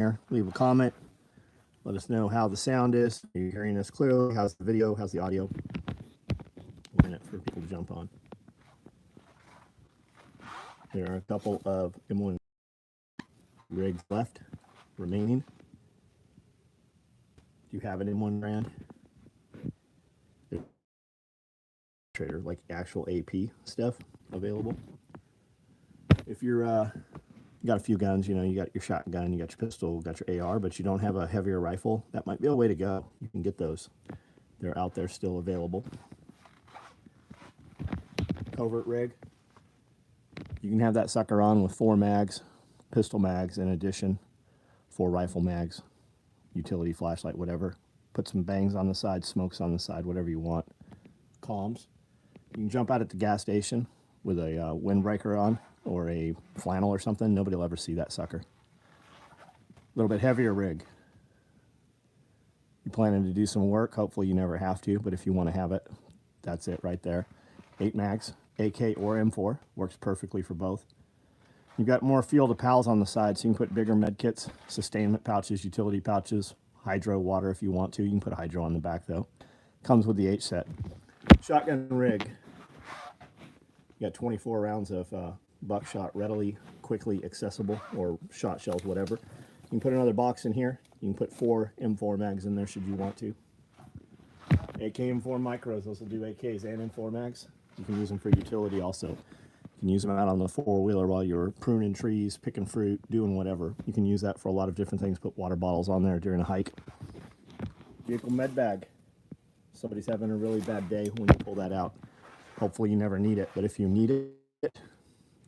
here. Leave a comment. Let us know how the sound is. Are you hearing us clearly? How's the video? How's the audio? A minute for people to jump on. There are a couple of M1 rigs left remaining. Do you have an M1 brand? Trader, like actual AP stuff available. If you're you got a few guns, you know, you got your shotgun, you got your pistol, got your AR, but you don't have a heavier rifle, that might be a way to go. You can get those. They're out there still available. Covert rig. You can have that sucker on with 4 mags, pistol mags in addition, 4 rifle mags, utility flashlight, whatever. Put some bangs on the side, smokes on the side, whatever you want. Comms. You can jump out at the gas station with a windbreaker on or a flannel or something. Nobody will ever see that sucker. A little bit heavier rig. You're planning to do some work. Hopefully you never have to, but if you want to have it, that's it right there. 8 mags, AK or M4. Works perfectly for both. You've got more field of pals on the side, so you can put bigger med kits, sustainment pouches, utility pouches, hydro water if you want to. You can put hydro on the back though. Comes with the H set. Shotgun rig. You got 24 rounds of buckshot, readily, quickly accessible, or shot shells, whatever. You can put another box in here. You can put 4 M4 mags in there should you want to. AK M4 micros, those will do AKs and M4 mags. You can use them for utility also. You can use them out on the 4-wheeler while you're pruning trees, picking fruit, doing whatever. You can use that for a lot of different things. Put water bottles on there during a hike. Vehicle med bag. Somebody's having a really bad day when you pull that out. Hopefully you never need it, but if you need it,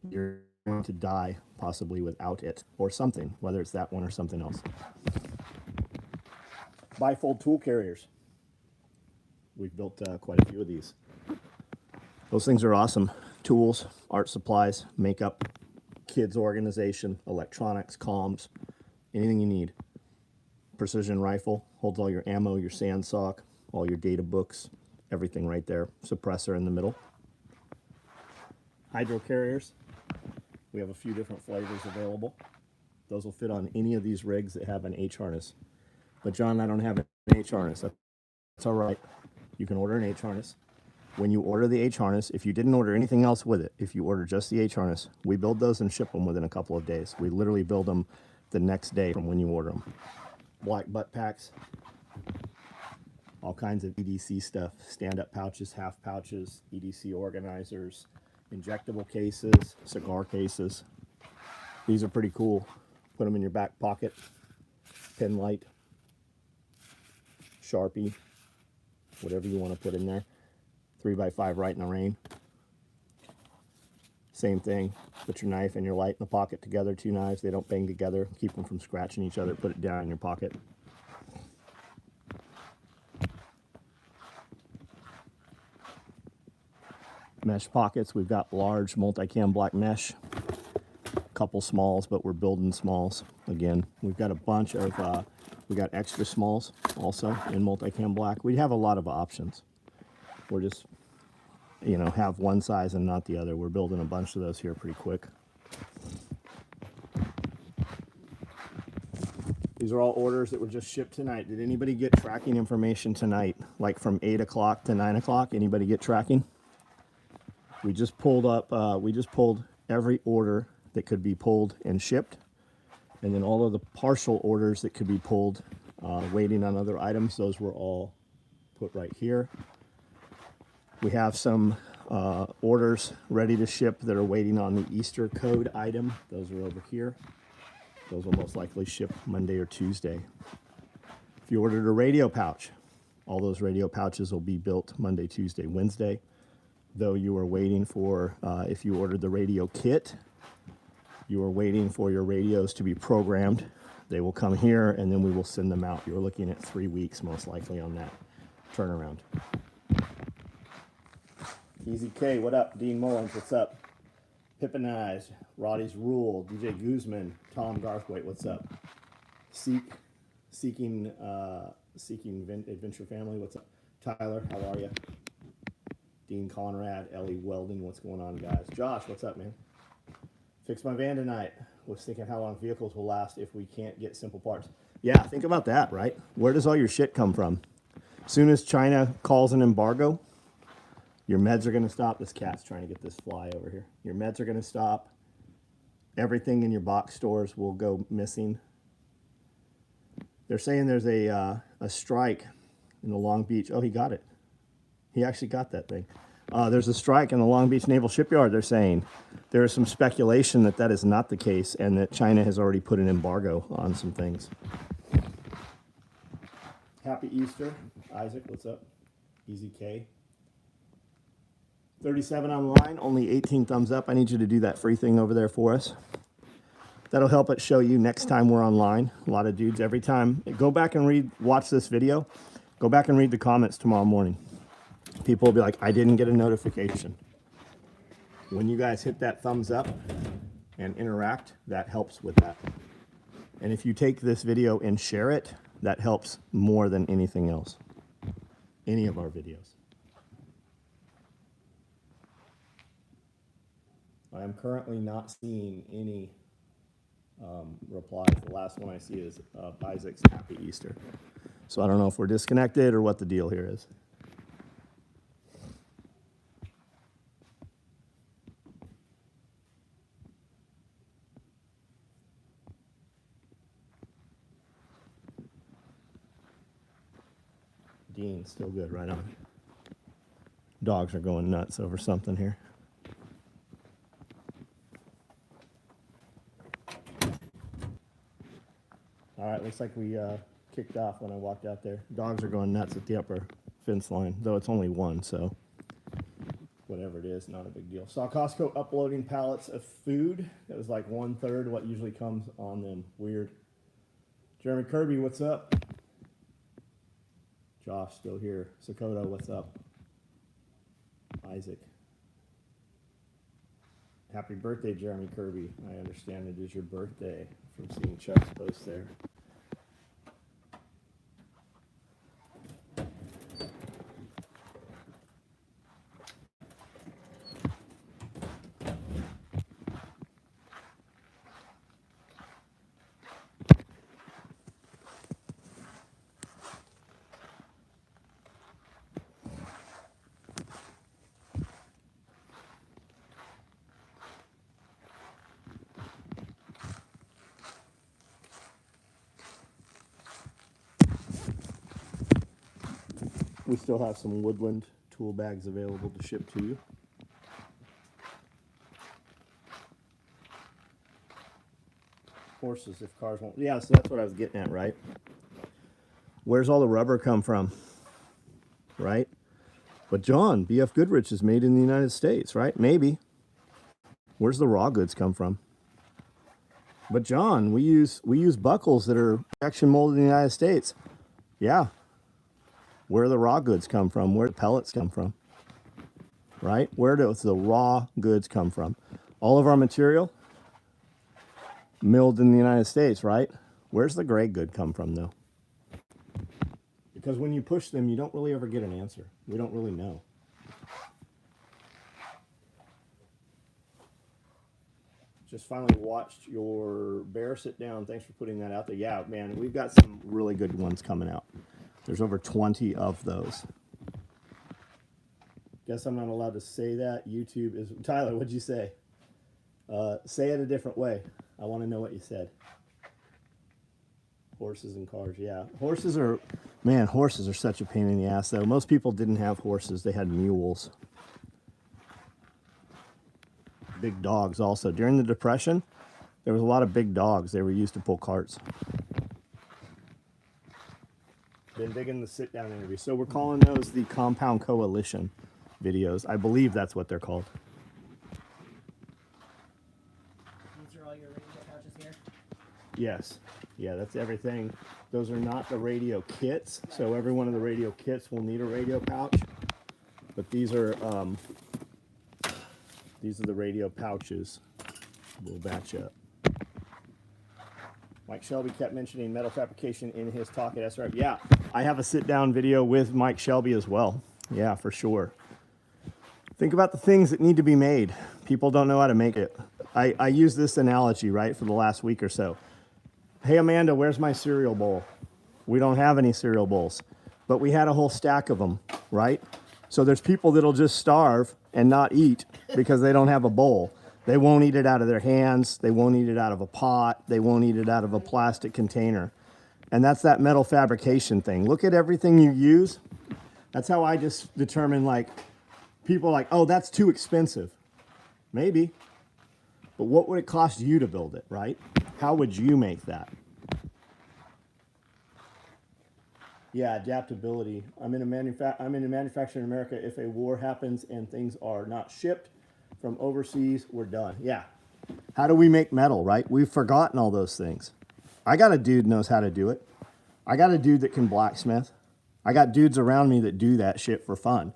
you're going to die possibly without it or something, whether it's that one or something else. Bifold tool carriers. We've built quite a few of these. Those things are awesome. Tools, art supplies, makeup, kids organization, electronics, comms, anything you need. Precision rifle, holds all your ammo, your sand sock, all your data books, everything right there. Suppressor in the middle. Hydro carriers. We have a few different flavors available. Those will fit on any of these rigs that have an H harness. But John, I don't have an H harness. That's all right. You can order an H harness. When you order the H harness, if you didn't order anything else with it, if you order just the H harness, we build those and ship them within a couple of days. We literally build them the next day from when you order them. Black butt packs. All kinds of EDC stuff, stand-up pouches, half pouches, EDC organizers, injectable cases, cigar cases. These are pretty cool. Put them in your back pocket. Pen light, Sharpie, whatever you want to put in there. 3x5 right in the rain. Same thing. Put your knife and your light in the pocket together. 2 knives, they don't bang together. Keep them from scratching each other. Put it down in your pocket. Mesh pockets. We've got large multi-cam black mesh. A couple smalls, but we're building smalls. Again, we've got a bunch of, we got extra smalls also in multi-cam black. We have a lot of options. We're just, you know, have one size and not the other. We're building a bunch of those here pretty quick. These are all orders that were just shipped tonight. Did anybody get tracking information tonight? Like from 8 o'clock to 9 o'clock? Anybody get tracking? We just pulled up, we just pulled every order that could be pulled and shipped. And then all of the partial orders that could be pulled, waiting on other items, those were all put right here. We have some orders ready to ship that are waiting on the Easter code item. Those are over here. Those will most likely ship Monday or Tuesday. If you ordered a radio pouch, all those radio pouches will be built Monday, Tuesday, Wednesday. Though you are waiting for, if you ordered the radio kit, you are waiting for your radios to be programmed. They will come here and then we will send them out. You're looking at 3 weeks most likely on that turnaround. Easy K, what up? Dean Mullins, what's up? Pippin Eyes, Roddy's Rule, DJ Guzman, Tom Garthwaite, what's up? Seeking Adventure Family, what's up? Tyler, how are you? Dean Conrad, Ellie Weldon, what's going on, guys? Josh, what's up, man? Fixed my van tonight. was thinking how long vehicles will last if we can't get simple parts. Yeah, think about that, right? Where does all your shit come from? As soon as China calls an embargo, your meds are going to stop. This cat's trying to get this fly over here. Your meds are going to stop. Everything in your box stores will go missing. They're saying there's a strike in the Long Beach. Oh, he got it. He actually got that thing. There's a strike in the Long Beach Naval Shipyard, they're saying. There is some speculation that that is not the case and that China has already put an embargo on some things. Happy Easter. Isaac, what's up? Easy K. 37 online, only 18 thumbs up. I need you to do that free thing over there for us. That'll help it show you next time we're online. A lot of dudes, every time. Go back and watch this video. Go back and read the comments tomorrow morning. People will be like, I didn't get a notification. When you guys hit that thumbs up and interact, that helps with that. And if you take this video and share it, that helps more than anything else. Any of our videos. I am currently not seeing any replies. The last one I see is Isaac's Happy Easter. So I don't know if we're disconnected or what the deal here is. Dean, still good, right on. Dogs are going nuts over something here. All right, looks like we kicked off when I walked out there. Dogs are going nuts at the upper fence line, though it's only one, so whatever it is, not a big deal. Saw Costco uploading pallets of food. That was like 1/3 what usually comes on them. Weird. Jeremy Kirby, what's up? Josh, still here. Sakota, what's up? Isaac. Happy birthday, Jeremy Kirby. I understand it is your birthday from seeing Chuck's post there. We still have some Woodland tool bags available to ship to you. Horses if cars won't. Yeah, so that's what I was getting at, right? Where's all the rubber come from? Right? But John, BF Goodrich is made in the United States, right? Maybe. Where's the raw goods come from? But John, we use buckles that are injection molded in the United States. Yeah. Where do the raw goods come from? Where do the pellets come from? Right? Where do the raw goods come from? All of our material milled in the United States, right? Where's the gray good come from, though? Because when you push them, you don't really ever get an answer. We don't really know. Just finally watched your bear sit down. Thanks for putting that out there. Yeah, man, we've got some really good ones coming out. There's over 20 of those. Guess I'm not allowed to say that. YouTube is... Tyler, what'd you say? Say it a different way. I want to know what you said. Horses and cars, yeah. Horses are... Man, horses are such a pain in the ass, though. Most people didn't have horses. They had mules. Big dogs also. During the Depression, there was a lot of big dogs. They were used to pull carts. Been digging the sit-down interview. So we're calling those the Compound Coalition videos. I believe that's what they're called. These are all your radio pouches here? Yes. Yeah, that's everything. Those are not the radio kits. So every one of the radio kits will need a radio pouch. But these are the radio pouches. We'll batch up. Mike Shelby kept mentioning metal fabrication in his talk at SRF. Yeah, I have a sit-down video with Mike Shelby as well. Yeah, for sure. Think about the things that need to be made. People don't know how to make it. I use this analogy, right, for the last week or so. Hey, Amanda, where's my cereal bowl? We don't have any cereal bowls, but we had a whole stack of them, right? So there's people that'll just starve and not eat because they don't have a bowl. They won't eat it out of their hands. They won't eat it out of a pot. They won't eat it out of a plastic container. And that's that metal fabrication thing. Look at everything you use. That's how I just determine, like, people are like, oh, that's too expensive. Maybe. But what would it cost you to build it, right? How would you make that? Yeah, adaptability. I'm in a manufacturing in America. If a war happens and things are not shipped from overseas, we're done. Yeah. How do we make metal, right? We've forgotten all those things. I got a dude knows how to do it. I got a dude that can blacksmith. I got dudes around me that do that shit for fun.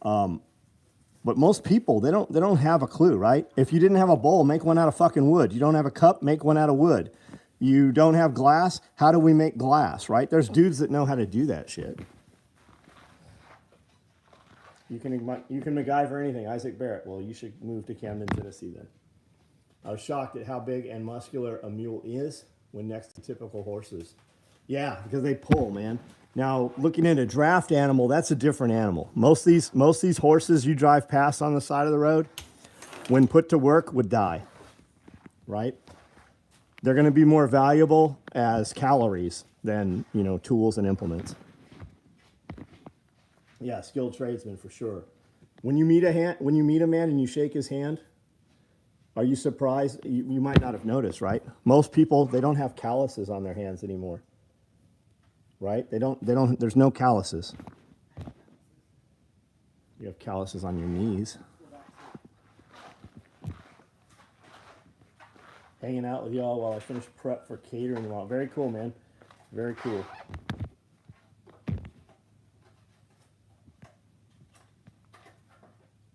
But most people, they don't have a clue, right? If you didn't have a bowl, make one out of fucking wood. You don't have a cup, make one out of wood. You don't have glass, how do we make glass, right? There's dudes that know how to do that shit. You can MacGyver anything. Isaac Barrett. Well, you should move to Camden, Tennessee then. I was shocked at how big and muscular a mule is when next to typical horses. Yeah, because they pull, man. Now, looking at a draft animal, that's a different animal. Most of these horses you drive past on the side of the road, when put to work, would die, right? They're going to be more valuable as calories than, tools and implements. Yeah, skilled tradesman for sure. When you meet a man and you shake his hand, are you surprised? You might not have noticed, right? Most people, they don't have calluses on their hands anymore. Right? There's no calluses. You have calluses on your knees. Hanging out with y'all while I finish prep for catering tomorrow. Very cool, man. Very cool.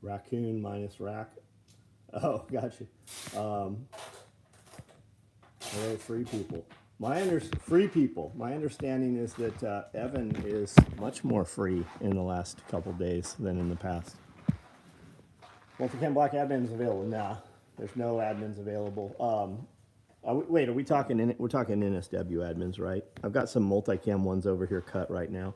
Raccoon minus rack. Oh, gotcha. They're free people. Free people. My understanding is that Evan is much more free in the last couple days than in the past. Multicam Black admins available? Nah, there's no admins available. Wait, are we talking? We're talking NSW admins, right? I've got some Multicam ones over here cut right now.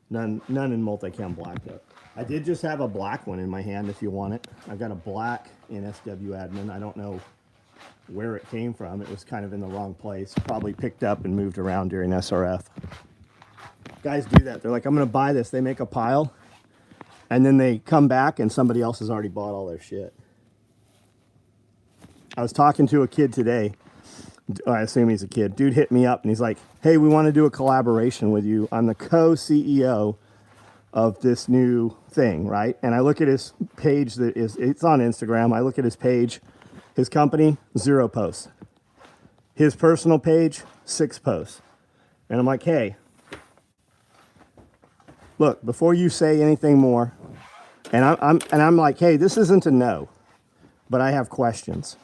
None in Multicam Black though. I did just have a black one in my hand if you want it. I've got a black NSW admin. I don't know where it came from. It was kind of in the wrong place. Probably picked up and moved around during SRF. Guys do that. They're like, I'm going to buy this. They make a pile, and then they come back, and somebody else has already bought all their shit. I was talking to a kid today. I assume he's a kid. Dude hit me up, and he's like, hey, we want to do a collaboration with you. I'm the co-CEO of this new thing, right? And I look at his page it's on Instagram. I look at his page. His company, 0 posts. His personal page, 6 posts. And I'm like, hey, look, before you say anything more, and I'm like, hey, this isn't a no, but I have questions.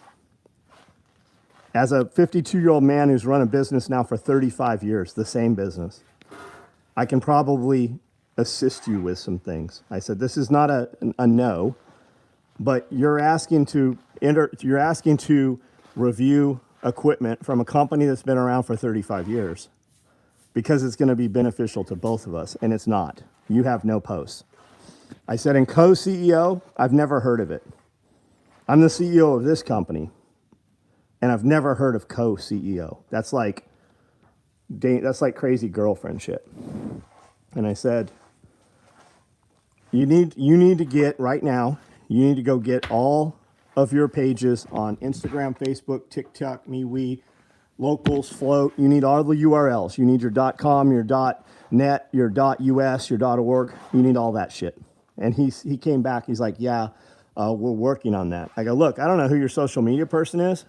As a 52-year-old man who's run a business now for 35 years, the same business, I can probably assist you with some things. I said, this is not a no, but you're asking to review equipment from a company that's been around for 35 years because it's going to be beneficial to both of us, and it's not. You have no posts. I said, in co-CEO, I've never heard of it. I'm the CEO of this company, and I've never heard of co-CEO. That's like crazy girlfriend shit. And I said, you need to get right now. You need to go get all of your pages on Instagram, Facebook, TikTok, MeWe, Locals, Float. You need all the URLs. You need your .com, your .net, your .us, your .org. You need all that shit. And he came back. He's like, yeah, we're working on that. I go, look, I don't know who your social media person is,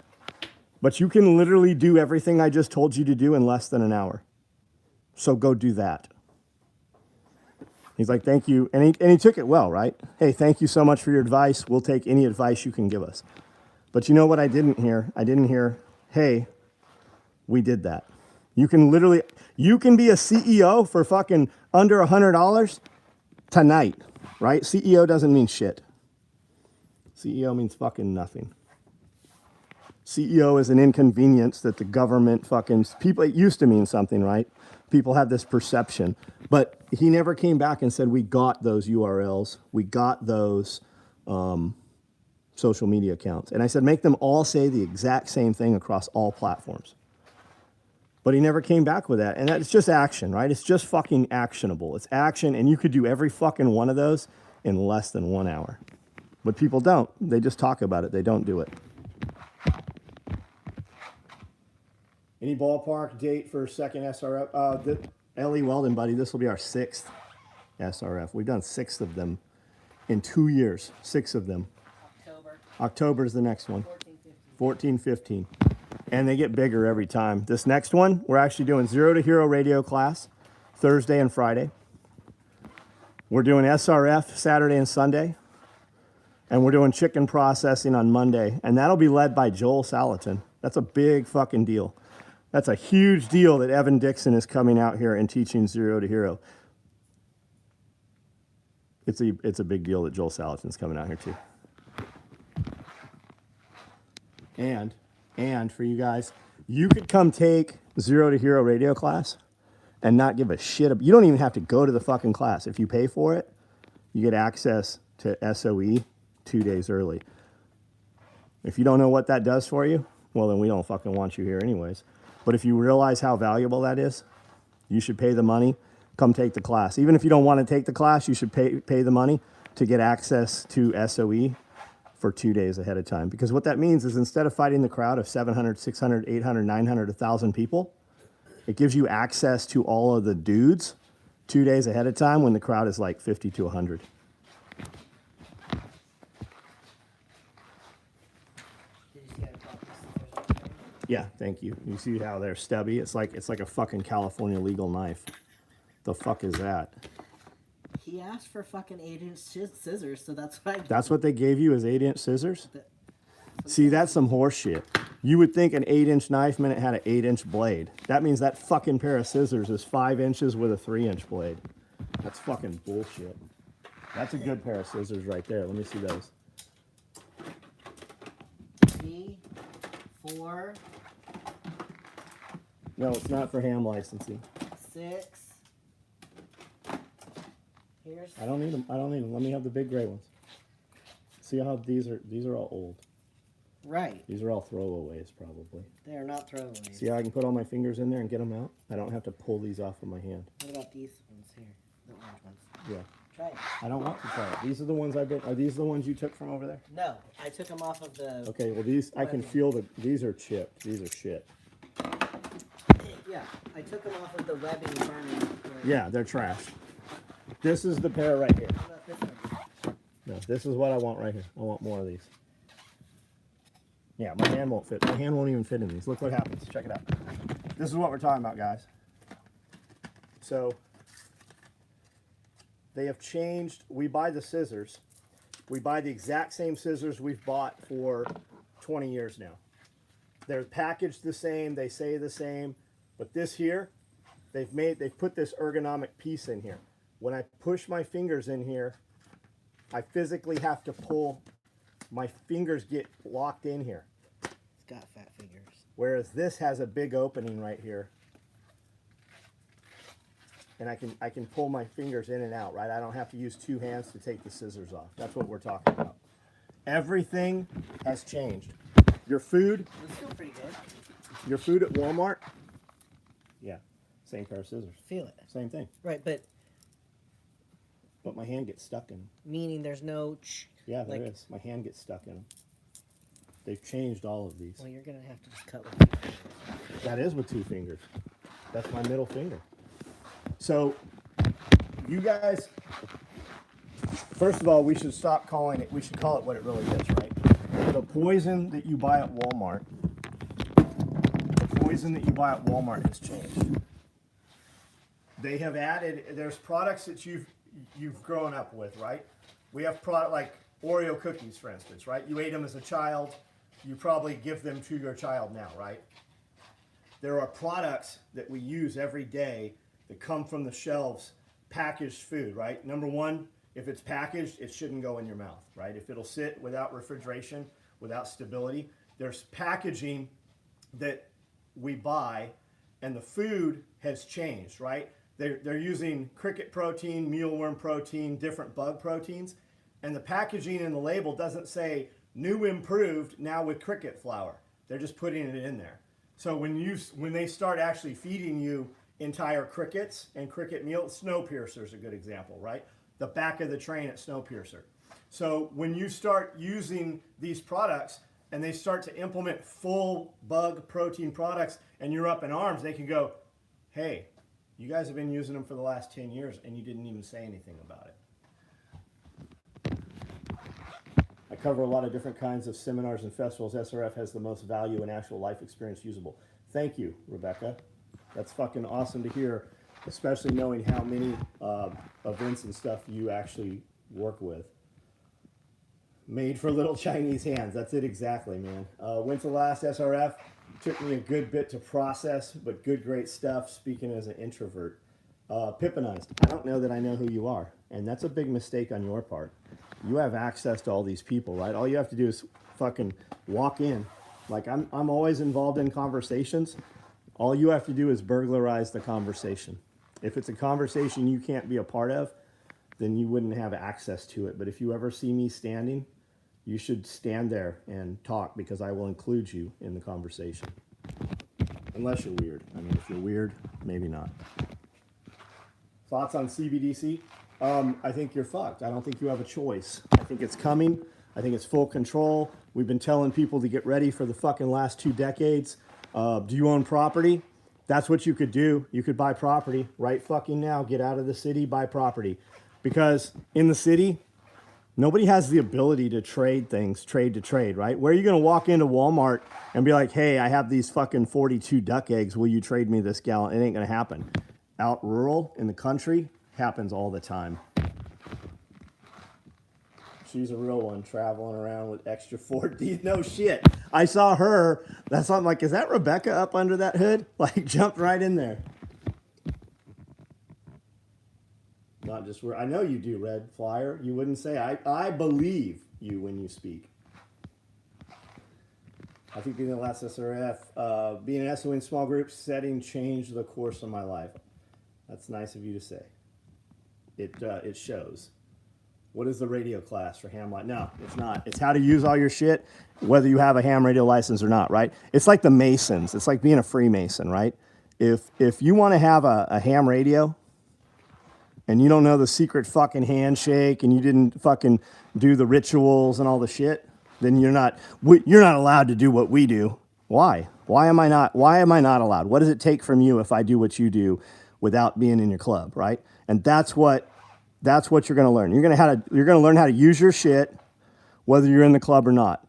but you can literally do everything I just told you to do in less than an hour. So go do that. He's like, thank you. And he took it well, right? Hey, thank you so much for your advice. We'll take any advice you can give us. But you know what I didn't hear? I didn't hear, hey, we did that. You can be a CEO for fucking under $100 tonight, right? CEO doesn't mean shit. CEO means fucking nothing. CEO is an inconvenience that the government fucking people. It used to mean something, right? People have this perception, but he never came back and said we got those URLs, we got those social media accounts, and I said make them all say the exact same thing across all platforms. But he never came back with that, and that's just action, right? It's just fucking actionable. It's action, and you could do every fucking one of those in less than 1 hour. But people don't. They just talk about it. They don't do it. Any ballpark date for second SRF? Ellie Weldon, buddy, this will be our 6th SRF. We've done 6 of them in 2 years. 6 of them. October. October is the next one. 14, 15. 14, 15. And they get bigger every time. This next one, we're actually doing Zero to Hero radio class Thursday and Friday. We're doing SRF Saturday and Sunday. And we're doing chicken processing on Monday. And that'll be led by Joel Salatin. That's a big fucking deal. That's a huge deal that Evan Dixon is coming out here and teaching Zero to Hero. It's a big deal that Joel Salatin's coming out here too. And for you guys, you could come take Zero to Hero radio class and not give a shit. You don't even have to go to the fucking class. If you pay for it, you get access to SOE 2 days early. If you don't know what that does for you, well, then we don't fucking want you here anyways. But if you realize how valuable that is, you should pay the money, come take the class. Even if you don't want to take the class, you should pay the money to get access to SOE for 2 days ahead of time. Because what that means is instead of fighting the crowd of 700, 600, 800, 900, 1,000 people, it gives you access to all of the dudes 2 days ahead of time when the crowd is like 50 to 100. Did you see how I popped the scissors on there? Yeah, thank you. You see how they're stubby? It's like a fucking California legal knife. The fuck is that? He asked for fucking 8-inch scissors, so that's what I did. That's what they gave you as 8-inch scissors? See, that's some horse shit. You would think an 8-inch knife meant it had an 8-inch blade. That means that fucking pair of scissors is 5 inches with a 3-inch blade. That's fucking bullshit. That's a good pair of scissors right there. Let me see those. T4, No, it's not for ham licensing. 6. Here's I don't need them. I don't need them. Let me have the big gray ones. See how these are all old. right. These are all throwaways probably. They are not throwaways. See how I can put all my fingers in there and get them out? I don't have to pull these off of my hand. What about these ones here? The orange ones. Yeah. Try it. I don't want to try it. These are the ones I've been. Are these the ones you took from over there? No, I took them off of the. Okay. Well, these I can feel that these are chipped. These are shit. Yeah, I took them off of the webbing furnace. Yeah, they're trash. This is the pair right here. What about this one? No, this is what I want right here. I want more of these. Yeah, my hand won't fit. My hand won't even fit in these. Look what happens. Check it out. This is what we're talking about, guys. So they have changed. We buy the scissors. We buy the exact same scissors we've bought for 20 years now. They're packaged the same. They say the same. But this here, they've put this ergonomic piece in here. When I push my fingers in here, I physically have to pull. My fingers get locked in here. It's got fat fingers. Whereas this has a big opening right here. And I can pull my fingers in and out, right? I don't have to use 2 hands to take the scissors off. That's what we're talking about. Everything has changed. Your food It's still pretty good. at Walmart, yeah, same pair of scissors. Feel it. Same thing. Right, but But my hand gets stuck in them. meaning there's no. Yeah, there like, is. My hand gets stuck in them. They've changed all of these. Well, you're gonna have to just cut with 2 fingers. That is with 2 fingers. That's my middle finger. So, you guys, first of all, we should stop calling it, we should call it what it really is, right? The poison that you buy at Walmart, has changed. They have added, there's products that you've grown up with, right? We have product like Oreo cookies, for instance, right? You ate them as a child, you probably give them to your child now, right? There are products that we use every day that come from the shelves, packaged food, right? Number one, if it's packaged, it shouldn't go in your mouth, right? If it'll sit without refrigeration, without stability, there's packaging that we buy, and the food has changed, right? They're using cricket protein, mealworm protein, different bug proteins, and the packaging and the label doesn't say new improved now with cricket flour. They're just putting it in there. So when they start actually feeding you entire crickets and cricket meal, Snowpiercer is a good example, right? The back of the train at Snowpiercer. So when you start using these products and they start to implement full bug protein products and you're up in arms, they can go, hey, you guys have been using them for the last 10 years and you didn't even say anything about it. I cover a lot of different kinds of seminars and festivals. SRF has the most value and actual life experience usable. Thank you, Rebecca. That's fucking awesome to hear, especially knowing how many events and stuff you actually work with. Made for little Chinese hands. That's it exactly, man. Went to last SRF. Took me a good bit to process, but good, great stuff. Speaking as an introvert. Pippinized. I don't know that I know who you are. And that's a big mistake on your part. You have access to all these people, right? All you have to do is fucking walk in. Like, I'm always involved in conversations. All you have to do is burglarize the conversation. If it's a conversation you can't be a part of, then you wouldn't have access to it. But if you ever see me standing, you should stand there and talk, because I will include you in the conversation. Unless you're weird. I mean, if you're weird, maybe not. Thoughts on CBDC? I think you're fucked. I don't think you have a choice. I think it's coming. I think it's full control. We've been telling people to get ready for the fucking last 2 decades. Do you own property? That's what you could do. You could buy property right fucking now. Get out of the city, buy property. Because in the city, nobody has the ability to trade things, trade to trade, right? Where are you going to walk into Walmart and be like, hey, I have these fucking 42 duck eggs. Will you trade me this gallon? It ain't going to happen. Out rural, in the country, happens all the time. She's a real one, traveling around with extra 4D. No shit. I saw her. That's something like, is that Rebecca up under that hood? Like, jumped right in there. Not just where I know you do, Red Flyer. You wouldn't say I believe you when you speak. I think being the last SRF, being an SO in small group setting changed the course of my life. That's nice of you to say. It shows. What is the radio class for ham license? No, it's not. It's how to use all your shit, whether you have a ham radio license or not, right? It's like the Masons. It's like being a Freemason, right? If you want to have a ham radio, and you don't know the secret fucking handshake, and you didn't fucking do the rituals and all the shit, then you're not allowed to do what we do. Why? Why am I not allowed? What does it take from you if I do what you do without being in your club, right? And that's what you're going to learn. You're going to learn how to use your shit, whether you're in the club or not.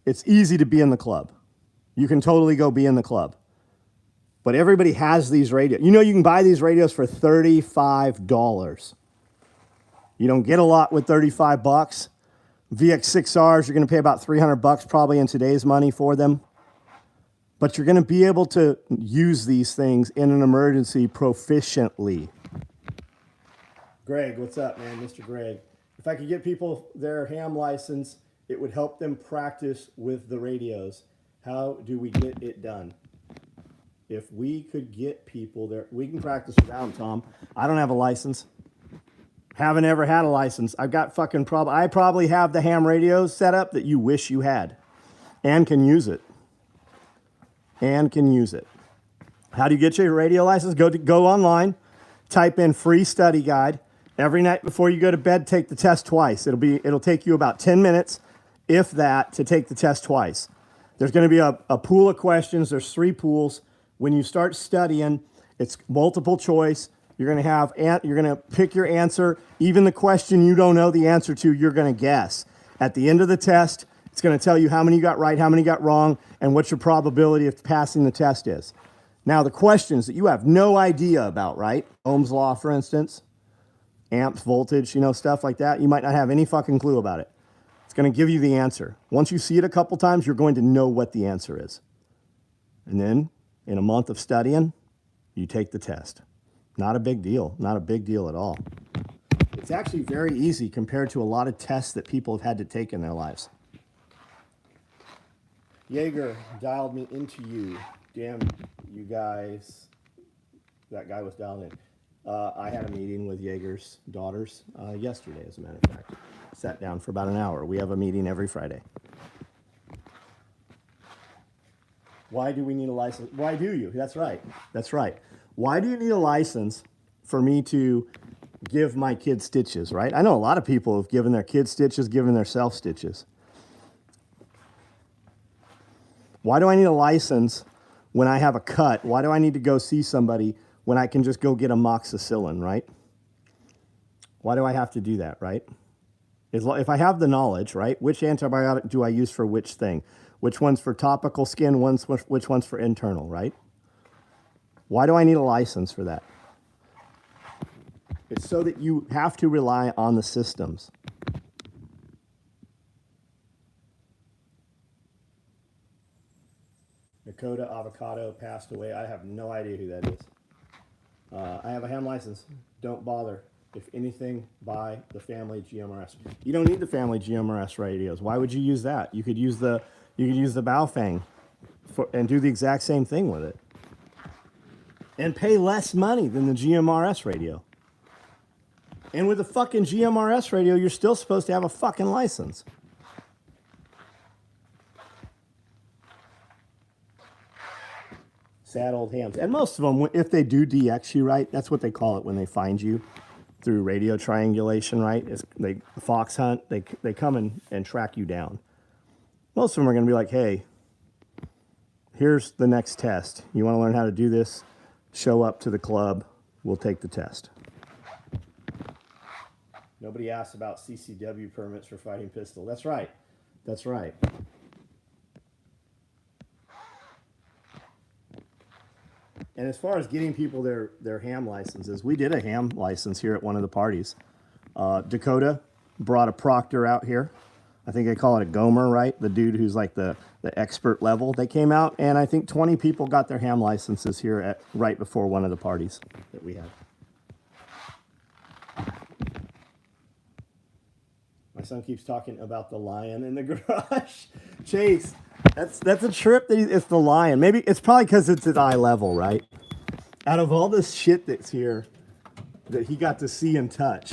It's easy to be in the club. You can totally go be in the club. But everybody has these radios. You know, you can buy these radios for $35. You don't get a lot with 35 bucks. VX6Rs, you're going to pay about $300 probably in today's money for them. But you're going to be able to use these things in an emergency proficiently. Greg, what's up, man? Mr. Greg. If I could get people their ham license, it would help them practice with the radios. How do we get it done? If we could get people there, we can practice without them, Tom. I don't have a license. Haven't ever had a license. I've got fucking I probably have the ham radios set up that you wish you had, and can use it. How do you get your radio license? Go online, type in free study guide. Every night before you go to bed, take the test twice. It'll take you about 10 minutes, if that, to take the test twice. There's going to be a pool of questions. There's 3 pools. When you start studying, it's multiple choice. You're going to pick your answer. Even the question you don't know the answer to, you're going to guess. At the end of the test, it's going to tell you how many you got right, how many you got wrong, and what your probability of passing the test is. Now, the questions that you have no idea about, right? Ohm's law, for instance, amps, voltage, stuff like that. You might not have any fucking clue about it. It's going to give you the answer. Once you see it a couple times, you're going to know what the answer is. And then, in a month of studying, you take the test. Not a big deal. Not a big deal at all. It's actually very easy compared to a lot of tests that people have had to take in their lives. Jaeger dialed me into you. Damn, you guys. That guy was dialed in. I had a meeting with Jaeger's daughters yesterday, as a matter of fact. Sat down for about an hour. We have a meeting every Friday. Why do we need a license? Why do you? That's right. That's right. Why do you need a license for me to give my kids stitches, right? I know a lot of people have given their kids stitches, given their self stitches. Why do I need a license when I have a cut? Why do I need to go see somebody when I can just go get amoxicillin, right? Why do I have to do that, right? If I have the knowledge, right, which antibiotic do I use for which thing? Which one's for topical skin, which one's for internal, right? Why do I need a license for that? It's so that you have to rely on the systems. Dakota Avocado passed away. I have no idea who that is. I have a ham license. Don't bother. If anything, buy the family GMRS. You don't need the family GMRS radios. Why would you use that? You could use the Baofeng and do the exact same thing with it. And pay less money than the GMRS radio. And with the fucking GMRS radio, you're still supposed to have a fucking license. Sad old hams. And most of them, if they do DX you, right, that's what they call it when they find you through radio triangulation, right? They fox hunt, they come and track you down. Most of them are going to be like, hey, here's the next test. You want to learn how to do this? Show up to the club. We'll take the test. Nobody asks about CCW permits for fighting pistol. That's right. That's right. And as far as getting people their ham licenses, we did a ham license here at one of the parties. Dakota brought a proctor out here. I think they call it a Gomer, right? The dude who's like the expert level. They came out, and I think 20 people got their ham licenses here right before one of the parties that we had. My son keeps talking about the lion in the garage. Chase, that's a trip. It's the lion. Maybe it's probably because it's at eye level, right? Out of all this shit that's here that he got to see and touch,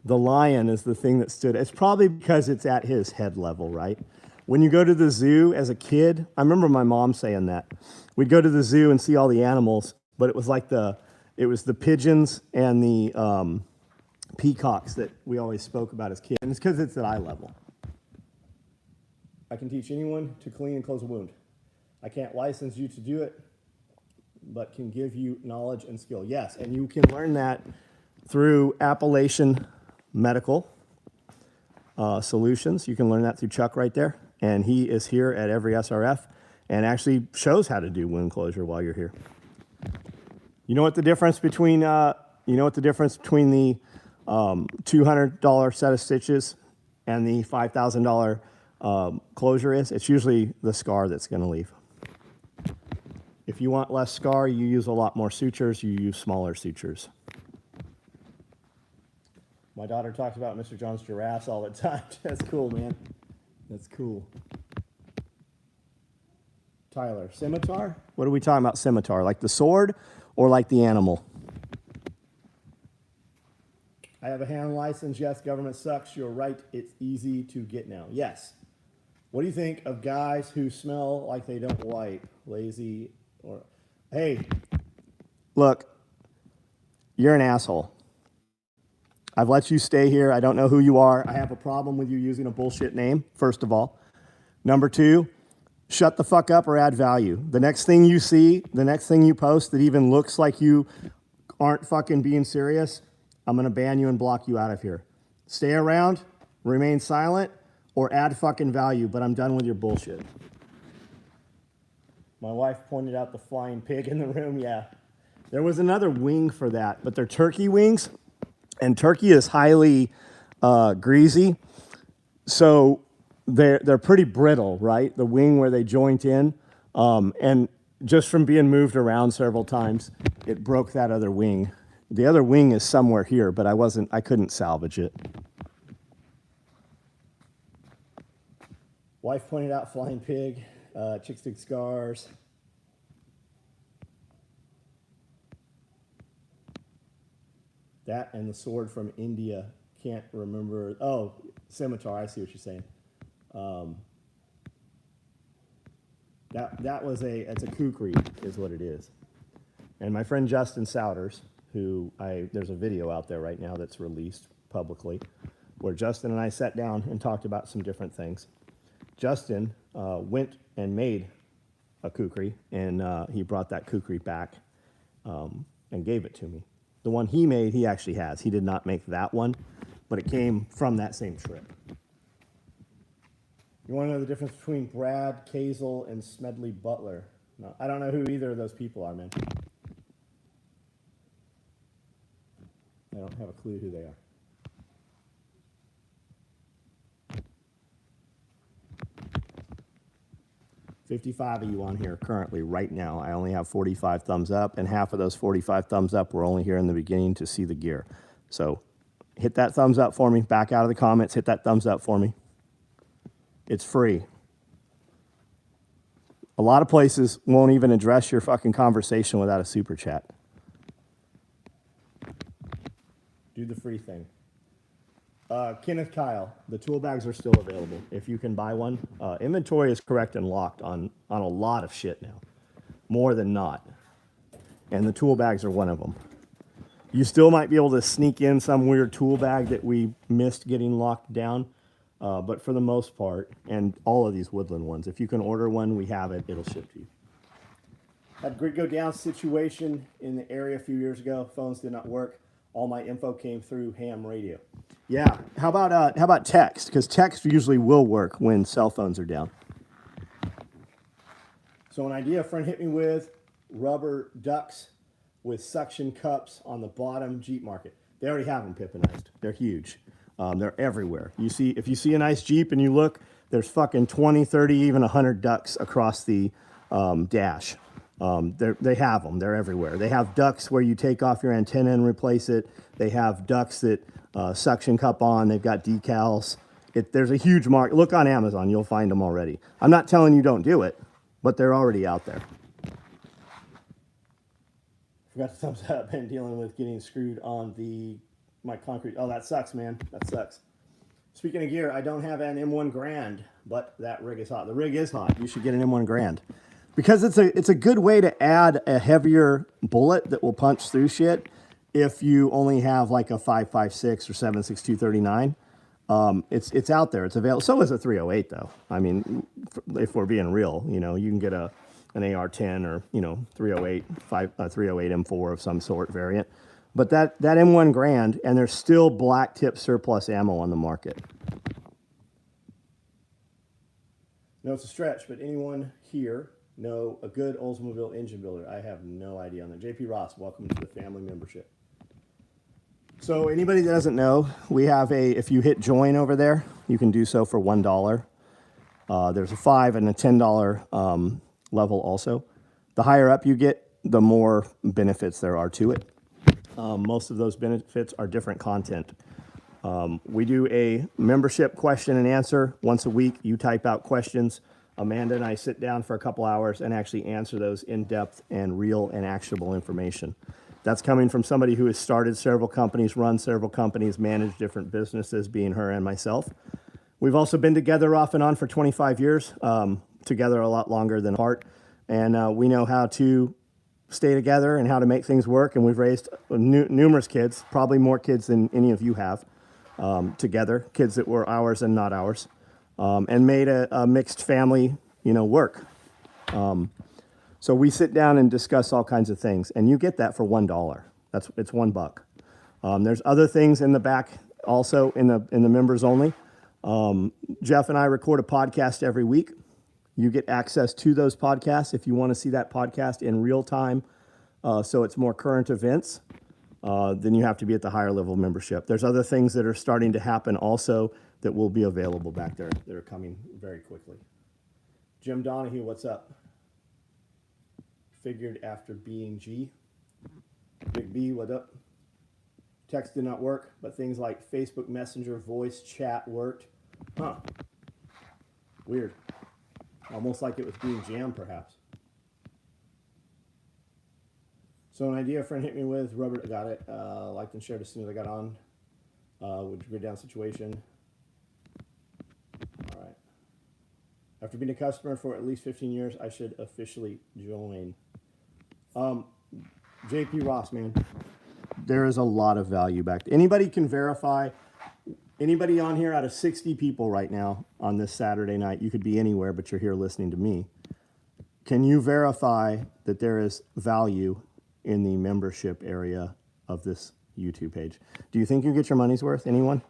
the lion is the thing that stood. It's probably because it's at his head level, right? When you go to the zoo as a kid, I remember my mom saying that. We'd go to the zoo and see all the animals, but it was like the pigeons and the peacocks that we always spoke about as kids. And it's because it's at eye level. I can teach anyone to clean and close a wound. I can't license you to do it, but can give you knowledge and skill. Yes, and you can learn that through Appalachian Medical Solutions. You can learn that through Chuck right there. And he is here at every SRF and actually shows how to do wound closure while you're here. You know what the difference between the $200 set of stitches and the $5,000 closure is? It's usually the scar that's going to leave. If you want less scar, you use a lot more sutures. You use smaller sutures. My daughter talks about Mr. John's giraffes all the time. That's cool, man. That's cool. Tyler, scimitar? What are we talking about, scimitar? Like the sword or like the animal? I have a hand license. Yes, government sucks. You're right. It's easy to get now. Yes. What do you think of guys who smell like they don't wipe? Lazy or... Hey, look, you're an asshole. I've let you stay here. I don't know who you are. I have a problem with you using a bullshit name, first of all. Number two, shut the fuck up or add value. The next thing you see, the next thing you post that even looks like you aren't fucking being serious, I'm going to ban you and block you out of here. Stay around, remain silent, or add fucking value, but I'm done with your bullshit. My wife pointed out the flying pig in the room. Yeah. There was another wing for that, but they're turkey wings. And turkey is highly greasy, so they're pretty brittle, right? The wing where they joint in, and just from being moved around several times, it broke that other wing. The other wing is somewhere here, but I couldn't salvage it. Wife pointed out flying pig. Chicks Dig Scars. That and the sword from India. Can't remember. Oh, scimitar. I see what you're saying. It's a kukri is what it is. And my friend Justin Souders, there's a video out there right now that's released publicly, where Justin and I sat down and talked about some different things. Justin went and made a kukri, and he brought that kukri back and gave it to me. The one he made, he actually has. He did not make that one, but it came from that same trip. You want to know the difference between Brad Kazel and Smedley Butler? No, I don't know who either of those people are, man. I don't have a clue who they are. $55 of you on here currently right now. I only have 45 thumbs up, and half of those 45 thumbs up were only here in the beginning to see the gear. So hit that thumbs up for me. Back out of the comments, hit that thumbs up for me. It's free. A lot of places won't even address your fucking conversation without a super chat. Do the free thing. Kenneth Kyle, the tool bags are still available if you can buy one. Inventory is correct and locked on a lot of shit now, more than not. And the tool bags are one of them. You still might be able to sneak in some weird tool bag that we missed getting locked down, but for the most part, and all of these Woodland ones, if you can order one, we have it, it'll ship to you. Had a grid go down situation in the area a few years ago. Phones did not work. All my info came through ham radio. Yeah, how about text? Because text usually will work when cell phones are down. So an idea a friend hit me with, rubber ducks with suction cups on the bottom Jeep market. They already have them pippinized. They're huge. They're everywhere. If you see a nice Jeep and you look, there's fucking 20, 30, even 100 ducks across the dash. They have them. They're everywhere. They have ducks where you take off your antenna and replace it. They have ducks that suction cup on. They've got decals. There's a huge market. Look on Amazon. You'll find them already. I'm not telling you don't do it, but they're already out there. Forgot to thumbs up. Been dealing with getting screwed on my concrete. Oh, that sucks, man. That sucks. Speaking of gear, I don't have an M1 Grand, but that rig is hot. The rig is hot. You should get an M1 Grand. Because it's a good way to add a heavier bullet that will punch through shit if you only have like a 5.56 or 7.62 39. It's out there. It's available. So is a 308 though. I mean, if we're being real, you can get an AR-10 or 308 308 M4 of some sort variant. But that M1 Grand, and there's still black tip surplus ammo on the market. No, it's a stretch, but anyone here know a good Oldsmobile engine builder? I have no idea on that. JP Ross, welcome to the family membership. So anybody that doesn't know, we have if you hit join over there, you can do so for $1. There's a $5 and a $10 level also. The higher up you get, the more benefits there are to it. Most of those benefits are different content. We do a membership question and answer once a week. You type out questions. Amanda and I sit down for a couple hours and actually answer those in depth and real and actionable information. That's coming from somebody who has started several companies, run several companies, managed different businesses, being her and myself. We've also been together off and on for 25 years, together a lot longer than apart. And we know how to stay together and how to make things work. And we've raised numerous kids, probably more kids than any of you have, together, kids that were ours and not ours. And made a mixed family, work. So we sit down and discuss all kinds of things, and you get that for $1. It's $1. There's other things in the back also in the members only. Jeff and I record a podcast every week. You get access to those podcasts if you want to see that podcast in real time. So it's more current events. Then you have to be at the higher level membership. There's other things that are starting to happen also that will be available back there that are coming very quickly. Jim Donahue, what's up? Figured after being G. Big B, what up? Text did not work, but things like Facebook Messenger, voice chat worked. Huh. Weird. Almost like it was being jammed, perhaps. So an idea a friend hit me with, Robert got it, liked and shared as soon as I got on. Would grid down situation. All right. After being a customer for at least 15 years, I should officially join. JP Ross, man, there is a lot of value back. Anybody can verify. Anybody on here out of 60 people right now on this Saturday night, you could be anywhere, but you're here listening to me. Can you verify that there is value in the membership area of this YouTube page? Do you think you get your money's worth? Anyone?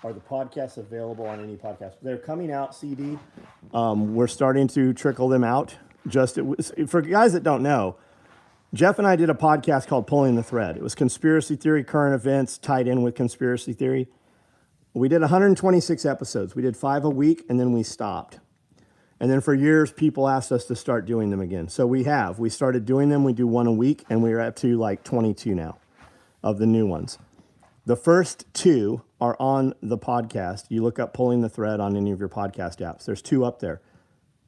Are the podcasts available on any podcast? They're coming out CD. We're starting to trickle them out. For guys that don't know, Jeff and I did a podcast called Pulling the Thread. It was conspiracy theory, current events tied in with conspiracy theory. We did 126 episodes. We did 5 a week, and then we stopped. And then for years, people asked us to start doing them again. So we have. We started doing them. We do 1 a week, and we're up to like 22 now of the new ones. The first 2 are on the podcast. You look up Pulling the Thread on any of your podcast apps. There's 2 up there.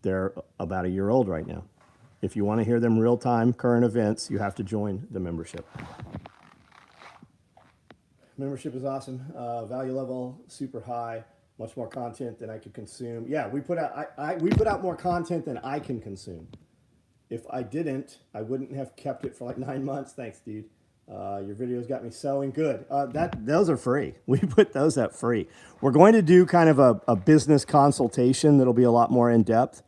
They're about a year old right now. If you want to hear them real-time, current events, you have to join the membership. Membership is awesome. Value level, super high. Much more content than I could consume. Yeah, we put out more content than I can consume. If I didn't, I wouldn't have kept it for like 9 months. Thanks, dude. Your videos got me sewing. Good. Those are free. We put those at free. We're going to do kind of a business consultation that'll be a lot more in depth.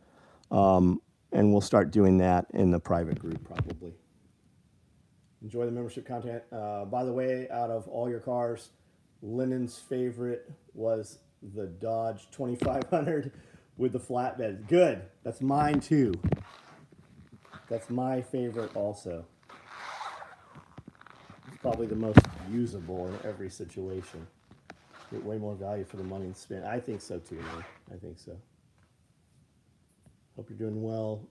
And we'll start doing that in the private group probably. Enjoy the membership content. By the way, out of all your cars, Lennon's favorite was the Dodge 2500 with the flatbed. Good. That's mine too. That's my favorite also. It's probably the most usable in every situation. Get way more value for the money and spend. I think so too, man. I think so. Hope you're doing well.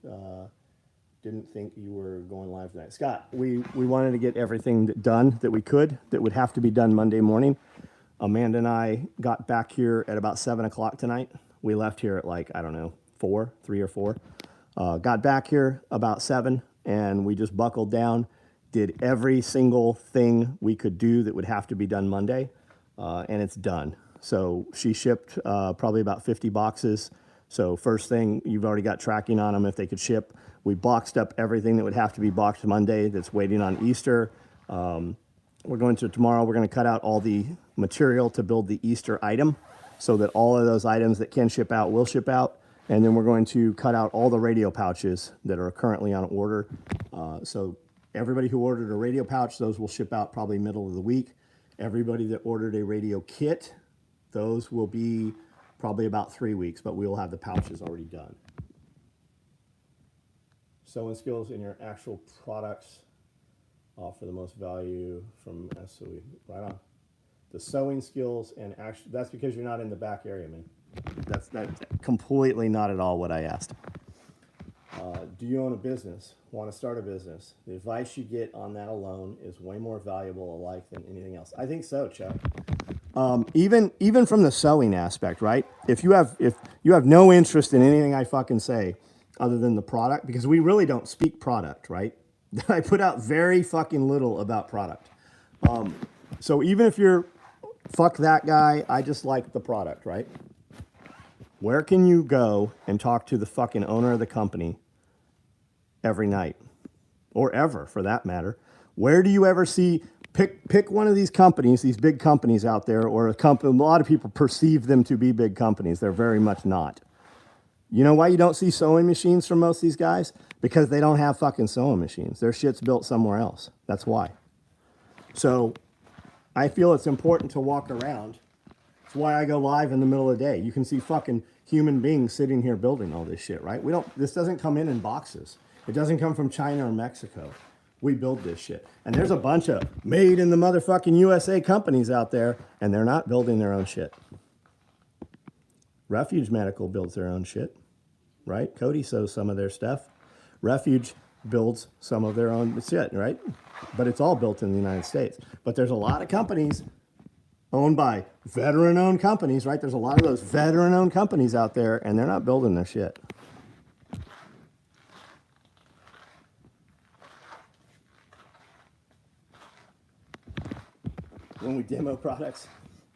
Didn't think you were going live tonight. Scott, we wanted to get everything done that we could, that would have to be done Monday morning. Amanda and I got back here at about 7 o'clock tonight. We left here at like, I don't know, 3 or 4. Got back here about 7, and we just buckled down, did every single thing we could do that would have to be done Monday, and it's done. So she shipped probably about 50 boxes. So first thing, you've already got tracking on them if they could ship. We boxed up everything that would have to be boxed Monday that's waiting on Easter. We're going to tomorrow, we're going to cut out all the material to build the Easter item so that all of those items that can ship out will ship out. And then we're going to cut out all the radio pouches that are currently on order. So everybody who ordered a radio pouch, those will ship out probably middle of the week. Everybody that ordered a radio kit, those will be probably about 3 weeks, but we will have the pouches already done. Sewing skills in your actual products offer the most value from SOE. Right on. The sewing skills and actual, that's because you're not in the back area, man. That's completely not at all what I asked. Do you own a business? Want to start a business? The advice you get on that alone is way more valuable a life than anything else. I think so, Chuck. Even from the sewing aspect, right? If you have no interest in anything I fucking say other than the product, because we really don't speak product, right? I put out very fucking little about product. So even if you're fuck that guy, I just like the product, right? Where can you go and talk to the fucking owner of the company every night? Or ever, for that matter. Where do you ever see, pick one of these companies, these big companies out there, or a lot of people perceive them to be big companies. They're very much not. You know why you don't see sewing machines from most of these guys? Because they don't have fucking sewing machines. Their shit's built somewhere else. That's why. So I feel it's important to walk around. That's why I go live in the middle of the day. You can see fucking human beings sitting here building all this shit, right? This doesn't come in boxes. It doesn't come from China or Mexico. We build this shit. And there's a bunch of made in the motherfucking USA companies out there, and they're not building their own shit. Refuge Medical builds their own shit, right? Cody sews some of their stuff. Refuge builds some of their own shit, right? But it's all built in the United States. But there's a lot of companies owned by veteran-owned companies, right? There's a lot of those veteran-owned companies out there, and they're not building their shit. When we demo products,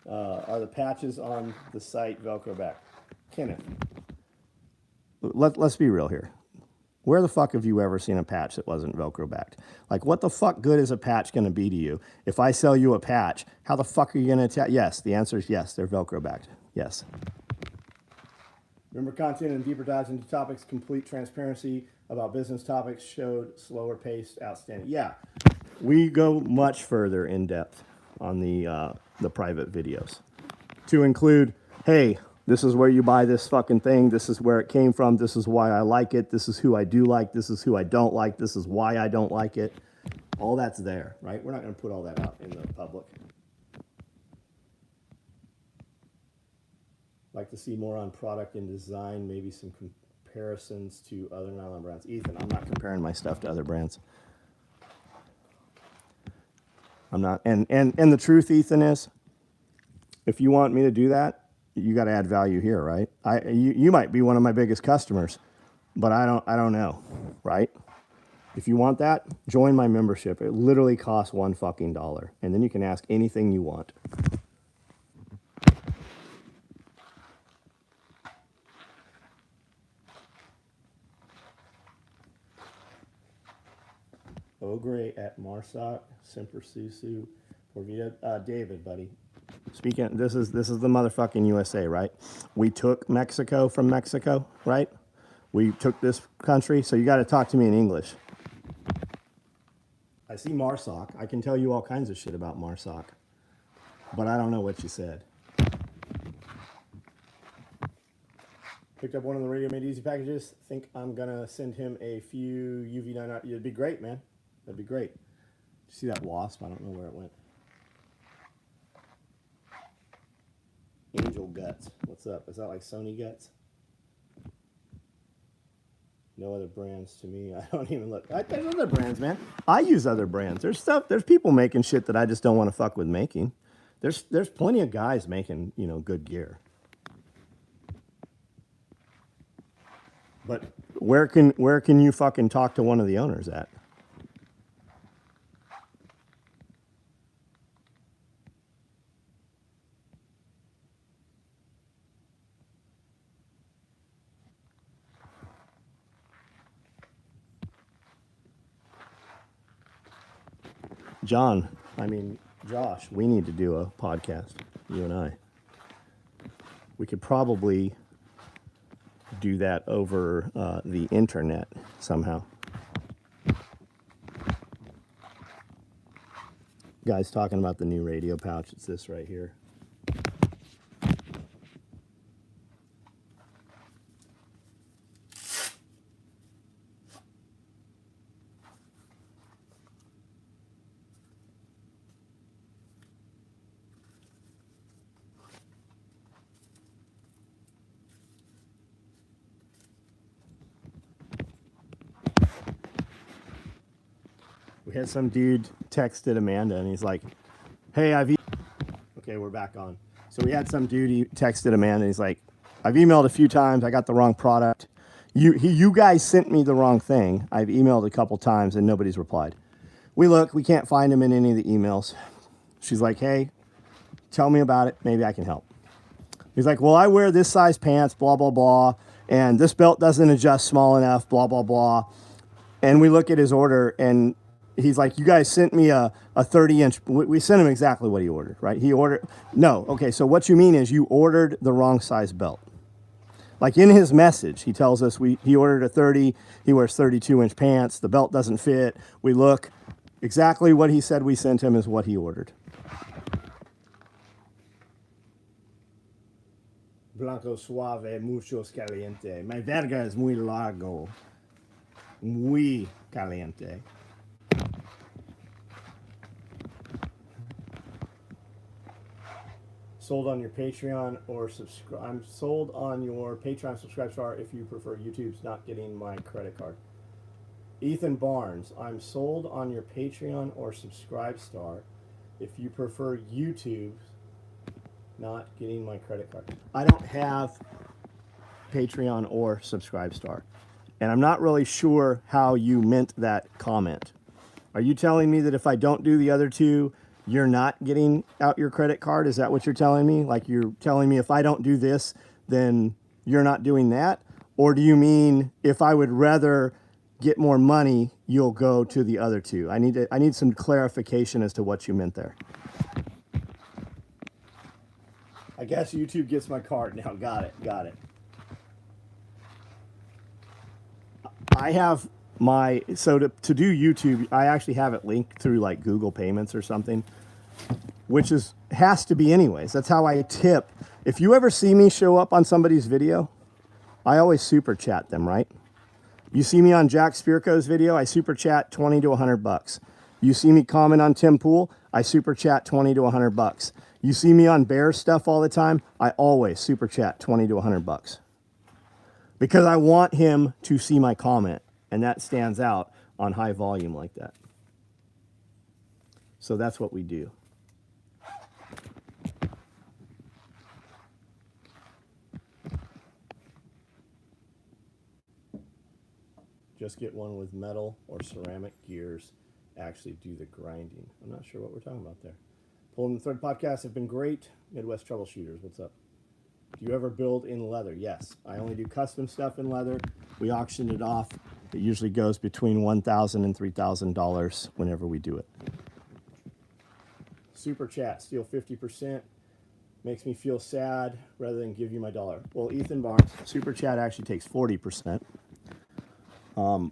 are the patches on the site Velcro back? Kenneth, let's be real here. Where the fuck have you ever seen a patch that wasn't Velcro backed? Like, what the fuck good is a patch going to be to you? If I sell you a patch, how the fuck are you going to attach? Yes, the answer is yes, they're Velcro backed. Yes. Remember, content and deeper dives into topics, complete transparency about business topics, showed slower paced, outstanding. Yeah, we go much further in depth on the private videos to include, hey, this is where you buy this fucking thing. This is where it came from. This is why I like it. This is who I do like. This is who I don't like. This is why I don't like it. All that's there, right? We're not going to put all that out in the public. Like to see more on product and design, maybe some comparisons to other nylon brands. Ethan, I'm not comparing my stuff to other brands. I'm not. And the truth, Ethan, is if you want me to do that, you got to add value here, right? You might be one of my biggest customers, but I don't know, right? If you want that, join my membership. It literally costs $1 and then you can ask anything you want. Ogre at Marsoc, Semper Susu, Porvita. David, buddy. Speaking, this is the motherfucking USA, right? We took Mexico from Mexico, right? We took this country, so you got to talk to me in English. I see Marsoc. I can tell you all kinds of shit about Marsoc, but I don't know what you said. Picked up one of the Radio Made Easy packages. Think I'm gonna send him a few UV9. It'd be great, man. That'd be great. You see that wasp? I don't know where it went. Angel Guts. What's up? Is that like Sony Guts? No other brands to me. I don't even look. There's other brands, man. I use other brands. There's people making shit that I just don't want to fuck with making. There's plenty of guys making, good gear. But where can you fucking talk to one of the owners at? Josh, we need to do a podcast, you and I. We could probably do that over the internet somehow. Guys talking about the new radio pouch. It's this right here. We had some dude texted Amanda, and he's like, "Hey, okay, we're back on." So we had some dude he texted Amanda, and he's like, "I've emailed a few times. I got the wrong product. You guys sent me the wrong thing. I've emailed a couple times, and nobody's replied. We can't find him in any of the emails." She's like, "Hey, tell me about it. Maybe I can help." He's like, "Well, I wear this size pants, blah, blah, blah, and this belt doesn't adjust small enough, blah, blah, blah." And we look at his order, and he's like, "You guys sent me a 30-inch. We sent him exactly what he ordered, right? Okay, so what you mean is you ordered the wrong size belt. Like in his message, he tells us he ordered a 30, he wears 32-inch pants, the belt doesn't fit. We look, exactly what he said we sent him is what he ordered. Blanco suave, mucho caliente. My verga es muy largo. Muy caliente. Sold on your Patreon or subscribe. I'm sold on your Patreon subscribe star if you prefer YouTube's not getting my credit card. Ethan Barnes, I'm sold on your Patreon or subscribe star if you prefer YouTube not getting my credit card. I don't have Patreon or Subscribestar. And I'm not really sure how you meant that comment. Are you telling me that if I don't do the other two, you're not getting out your credit card? Is that what you're telling me? Like you're telling me if I don't do this, then you're not doing that? Or do you mean if I would rather get more money, you'll go to the other two? I need some clarification as to what you meant there. I guess YouTube gets my card now. Got it. I have my, so to do YouTube, I actually have it linked through like Google Payments or something, which has to be anyways. That's how I tip. If you ever see me show up on somebody's video, I always super chat them, right? You see me on Jack Spirko's video, I super chat 20 to 100 bucks. You see me comment on Tim Pool, I super chat 20 to 100 bucks. You see me on Bear stuff all the time, I always super chat 20 to 100 bucks. Because I want him to see my comment, and that stands out on high volume like that. So that's what we do. Just get one with metal or ceramic gears. Actually do the grinding. I'm not sure what we're talking about there. Pulling the Thread podcast have been great. Midwest Troubleshooters, what's up? Do you ever build in leather? Yes. I only do custom stuff in leather. We auction it off. It usually goes between $1,000 and $3,000 whenever we do it. Super chat, steal 50%. Makes me feel sad rather than give you my dollar. Well, Ethan Barnes, super chat actually takes 40%.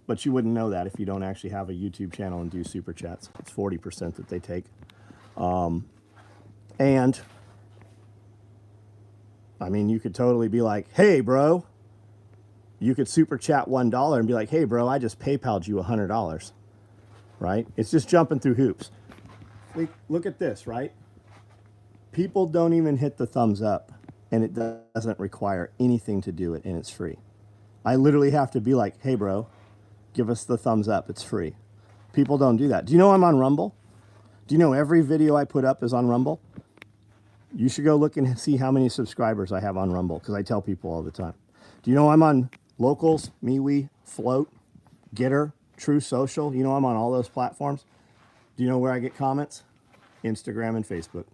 But you wouldn't know that if you don't actually have a YouTube channel and do super chats. It's 40% that they take. And I mean, you could totally be like, hey, bro, you could super chat $1 and be like, hey, bro, I just PayPal'd you $100, right? It's just jumping through hoops. Look at this, right? People don't even hit the thumbs up, and it doesn't require anything to do it, and it's free. I literally have to be like, hey, bro, give us the thumbs up. It's free. People don't do that. Do you know I'm on Rumble? Do you know every video I put up is on Rumble? You should go look and see how many subscribers I have on Rumble, because I tell people all the time. Do you know I'm on Locals, MeWe, Float, Getter, True Social? You know I'm on all those platforms. Do you know where I get comments? Instagram and Facebook.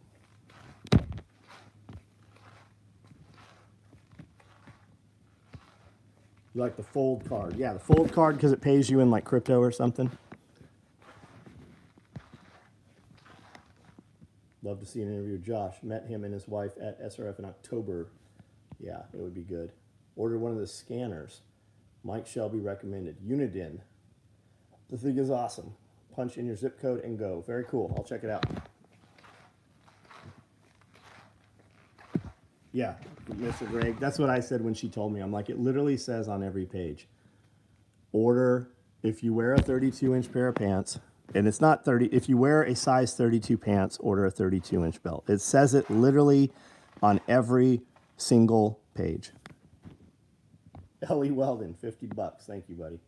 You like the fold card? Yeah, the fold card because it pays you in like crypto or something. Love to see an interview with Josh. Met him and his wife at SRF in October. Yeah, it would be good. Order one of the scanners. Mike Shelby recommended. Uniden. The thing is awesome. Punch in your zip code and go. Very cool. I'll check it out. Yeah, Mr. Greg. That's what I said when she told me. I'm like, it literally says on every page. Order, if you wear a 32-inch pair of pants, and it's not 30, if you wear a size 32 pants, order a 32-inch belt. It says it literally on every single page. Ellie Weldon, 50 bucks. Thank you, buddy.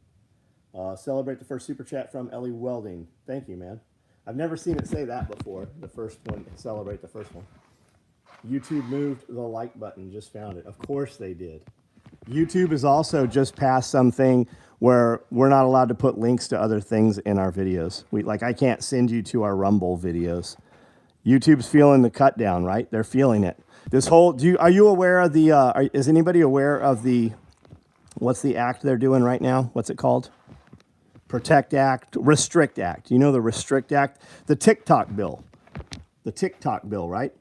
Celebrate the first super chat from Ellie Welding. Thank you, man. I've never seen it say that before. The first one, celebrate the first one. YouTube moved the like button, just found it. Of course they did. YouTube has also just passed something where we're not allowed to put links to other things in our videos. I can't send you to our Rumble videos. YouTube's feeling the cut down, right? They're feeling it. This whole, are you aware of the, is anybody aware of the, what's the act they're doing right now? What's it called? Protect Act, Restrict Act. You know the Restrict Act? The TikTok bill. The TikTok bill, right?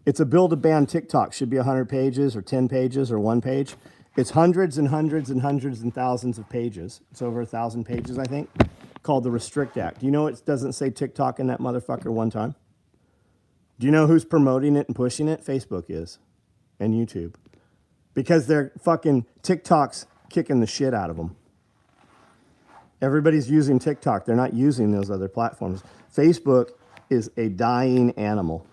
It's a bill to ban TikTok. Should be 100 pages or 10 pages or 1 page. It's hundreds and hundreds and hundreds and thousands of pages. It's over 1,000 pages, I think, called the Restrict Act. Do you know it doesn't say TikTok in that motherfucker one time? Do you know who's promoting it and pushing it? Facebook is, and YouTube. Because they're fucking, TikTok's kicking the shit out of them. Everybody's using TikTok. They're not using those other platforms. Facebook is a dying animal.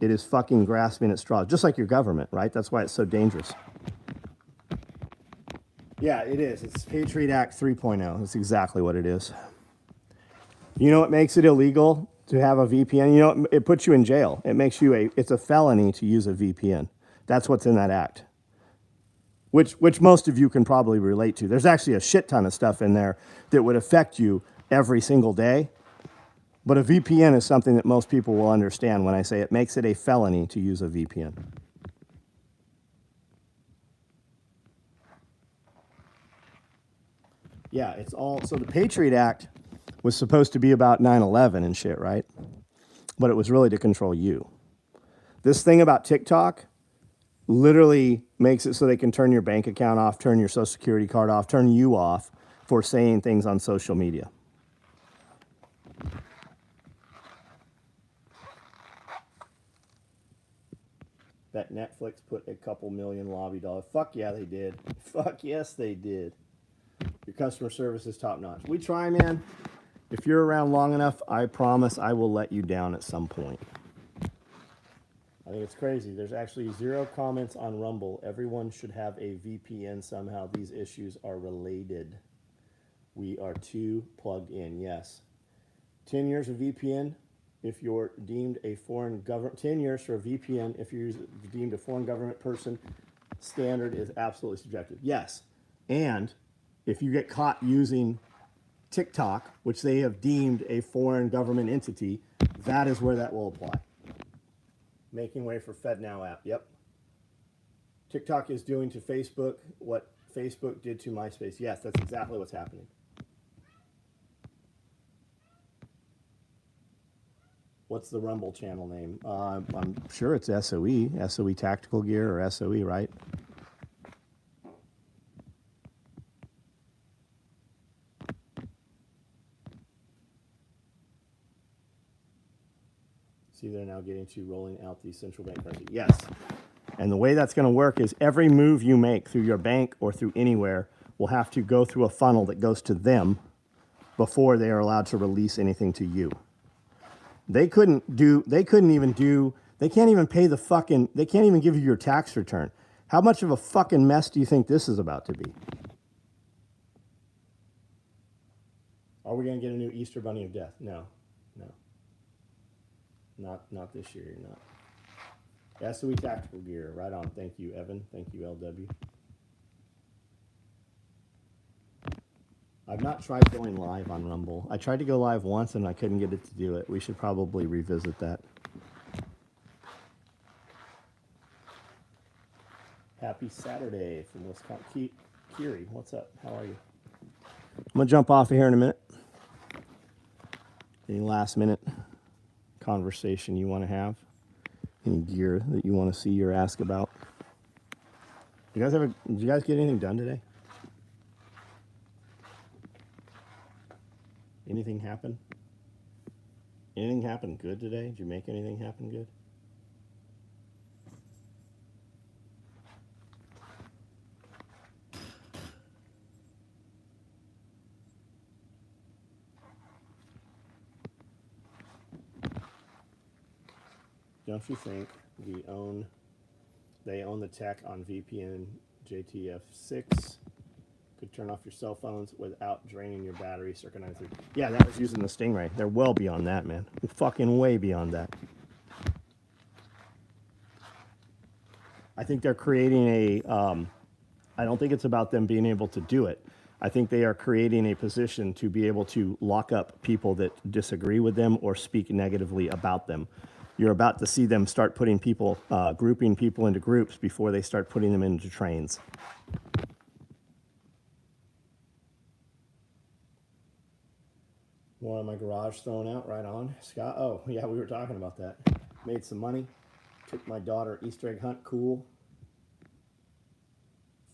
It is fucking grasping at straws, just like your government, right? That's why it's so dangerous. Yeah, it is. It's Patriot Act 3.0. That's exactly what it is. You know what makes it illegal To have a VPN, you know, it puts you in jail. It makes you it's a felony to use a VPN. That's what's in that act. Which most of you can probably relate to. There's actually a shit ton of stuff in there that would affect you every single day. But a VPN is something that most people will understand when I say it makes it a felony to use a VPN. Yeah, it's all, so the Patriot Act was supposed to be about 9/11 and shit, right? But it was really to control you. This thing about TikTok literally makes it so they can turn your bank account off, turn your social security card off, turn you off for saying things on social media. That Netflix put a couple million lobby dollars. Fuck yeah, they did. Fuck yes, they did. Your customer service is top notch. We try, man. If you're around long enough, I promise I will let you down at some point. I think it's crazy. There's actually 0 comments on Rumble. Everyone should have a VPN somehow. These issues are related. We are too plugged in. Yes. 10 years of VPN if you're deemed a foreign government. 10 years for a VPN if you're deemed a foreign government person. Standard is absolutely subjective. Yes. And if you get caught using TikTok, which they have deemed a foreign government entity, that is where that will apply. Making way for FedNow app. Yep. TikTok is doing to Facebook what Facebook did to MySpace. Yes, that's exactly what's happening. What's the Rumble channel name? I'm sure it's SOE. SOE Tactical Gear or SOE, right? See, they're now getting to rolling out the central bank currency. Yes. And the way that's going to work is every move you make through your bank or through anywhere will have to go through a funnel that goes to them before they are allowed to release anything to you. They can't even pay the fucking, they can't even give you your tax return. How much of a fucking mess do you think this is about to be? Are we going to get a new Easter Bunny of Death? No. Not this year, you're not. SOE Tactical Gear, right on. Thank you, Evan. Thank you, LW. I've not tried going live on Rumble. I tried to go live once and I couldn't get it to do it. We should probably revisit that. Happy Saturday from Wisconsin. Kiri, what's up? How are you? I'm going to jump off of here in a minute. Any last minute conversation you want to have? Any gear that you want to see or ask about? Did you guys get anything done today? Anything happen? Anything happen good today? Did you make anything happen good? Don't you think they own the tech on VPN JTF6? Could turn off your cell phones without draining your battery. Circa 93. Yeah, that was using the Stingray. They're well beyond that, man. Fucking way beyond that. I think they're creating I don't think it's about them being able to do it. I think they are creating a position to be able to lock up people that disagree with them or speak negatively about them. You're about to see them start putting people, grouping people into groups before they start putting them into trains. One of my garage thrown out, right on. Scott, oh, yeah, we were talking about that. Made some money. Took my daughter Easter egg hunt, cool.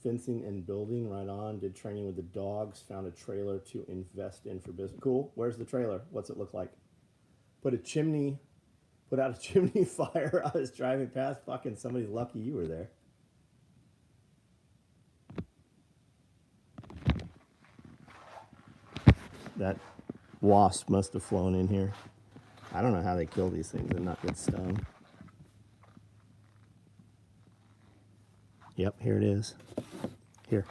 Fencing and building, right on. Did training with the dogs. Found a trailer to invest in for business. Cool. Where's the trailer? What's it look like? Put out a chimney fire. I was driving past. Fucking somebody's lucky you were there. That wasp must have flown in here. I don't know how they kill these things and not get stung. Yep, here it is. Here.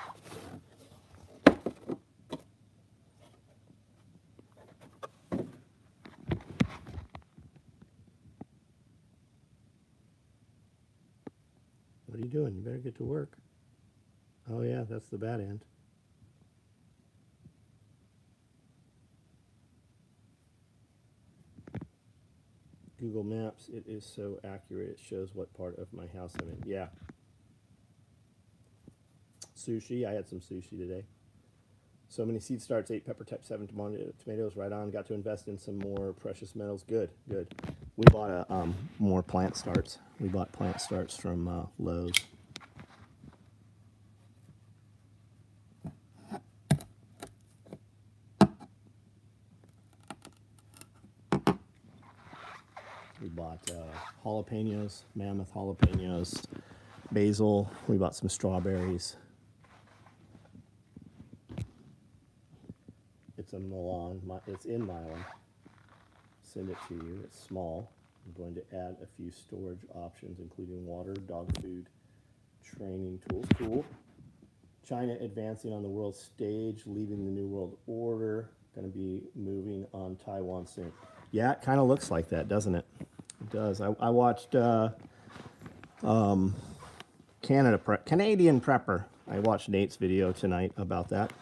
doing? You better get to work. Oh yeah, that's the bad end. Google Maps, it is so accurate. It shows what part of my house I'm in. Yeah. Sushi. I had some sushi today. So many seed starts, 8 pepper type 7 tomatoes, right on. Got to invest in some more precious metals. Good, good. We bought more plant starts. We bought plant starts from Lowe's. We bought jalapenos, mammoth jalapenos, basil. We bought some strawberries. It's a Milan. It's in Milan. Send it to you. It's small. I'm going to add a few storage options, including water, dog food, training tools. Cool. China advancing on the world stage, leading the New World Order. Going to be moving on Taiwan soon. Yeah, it kind of looks like that, doesn't it? It does. I watched Canadian Prepper. I watched Nate's video tonight about that.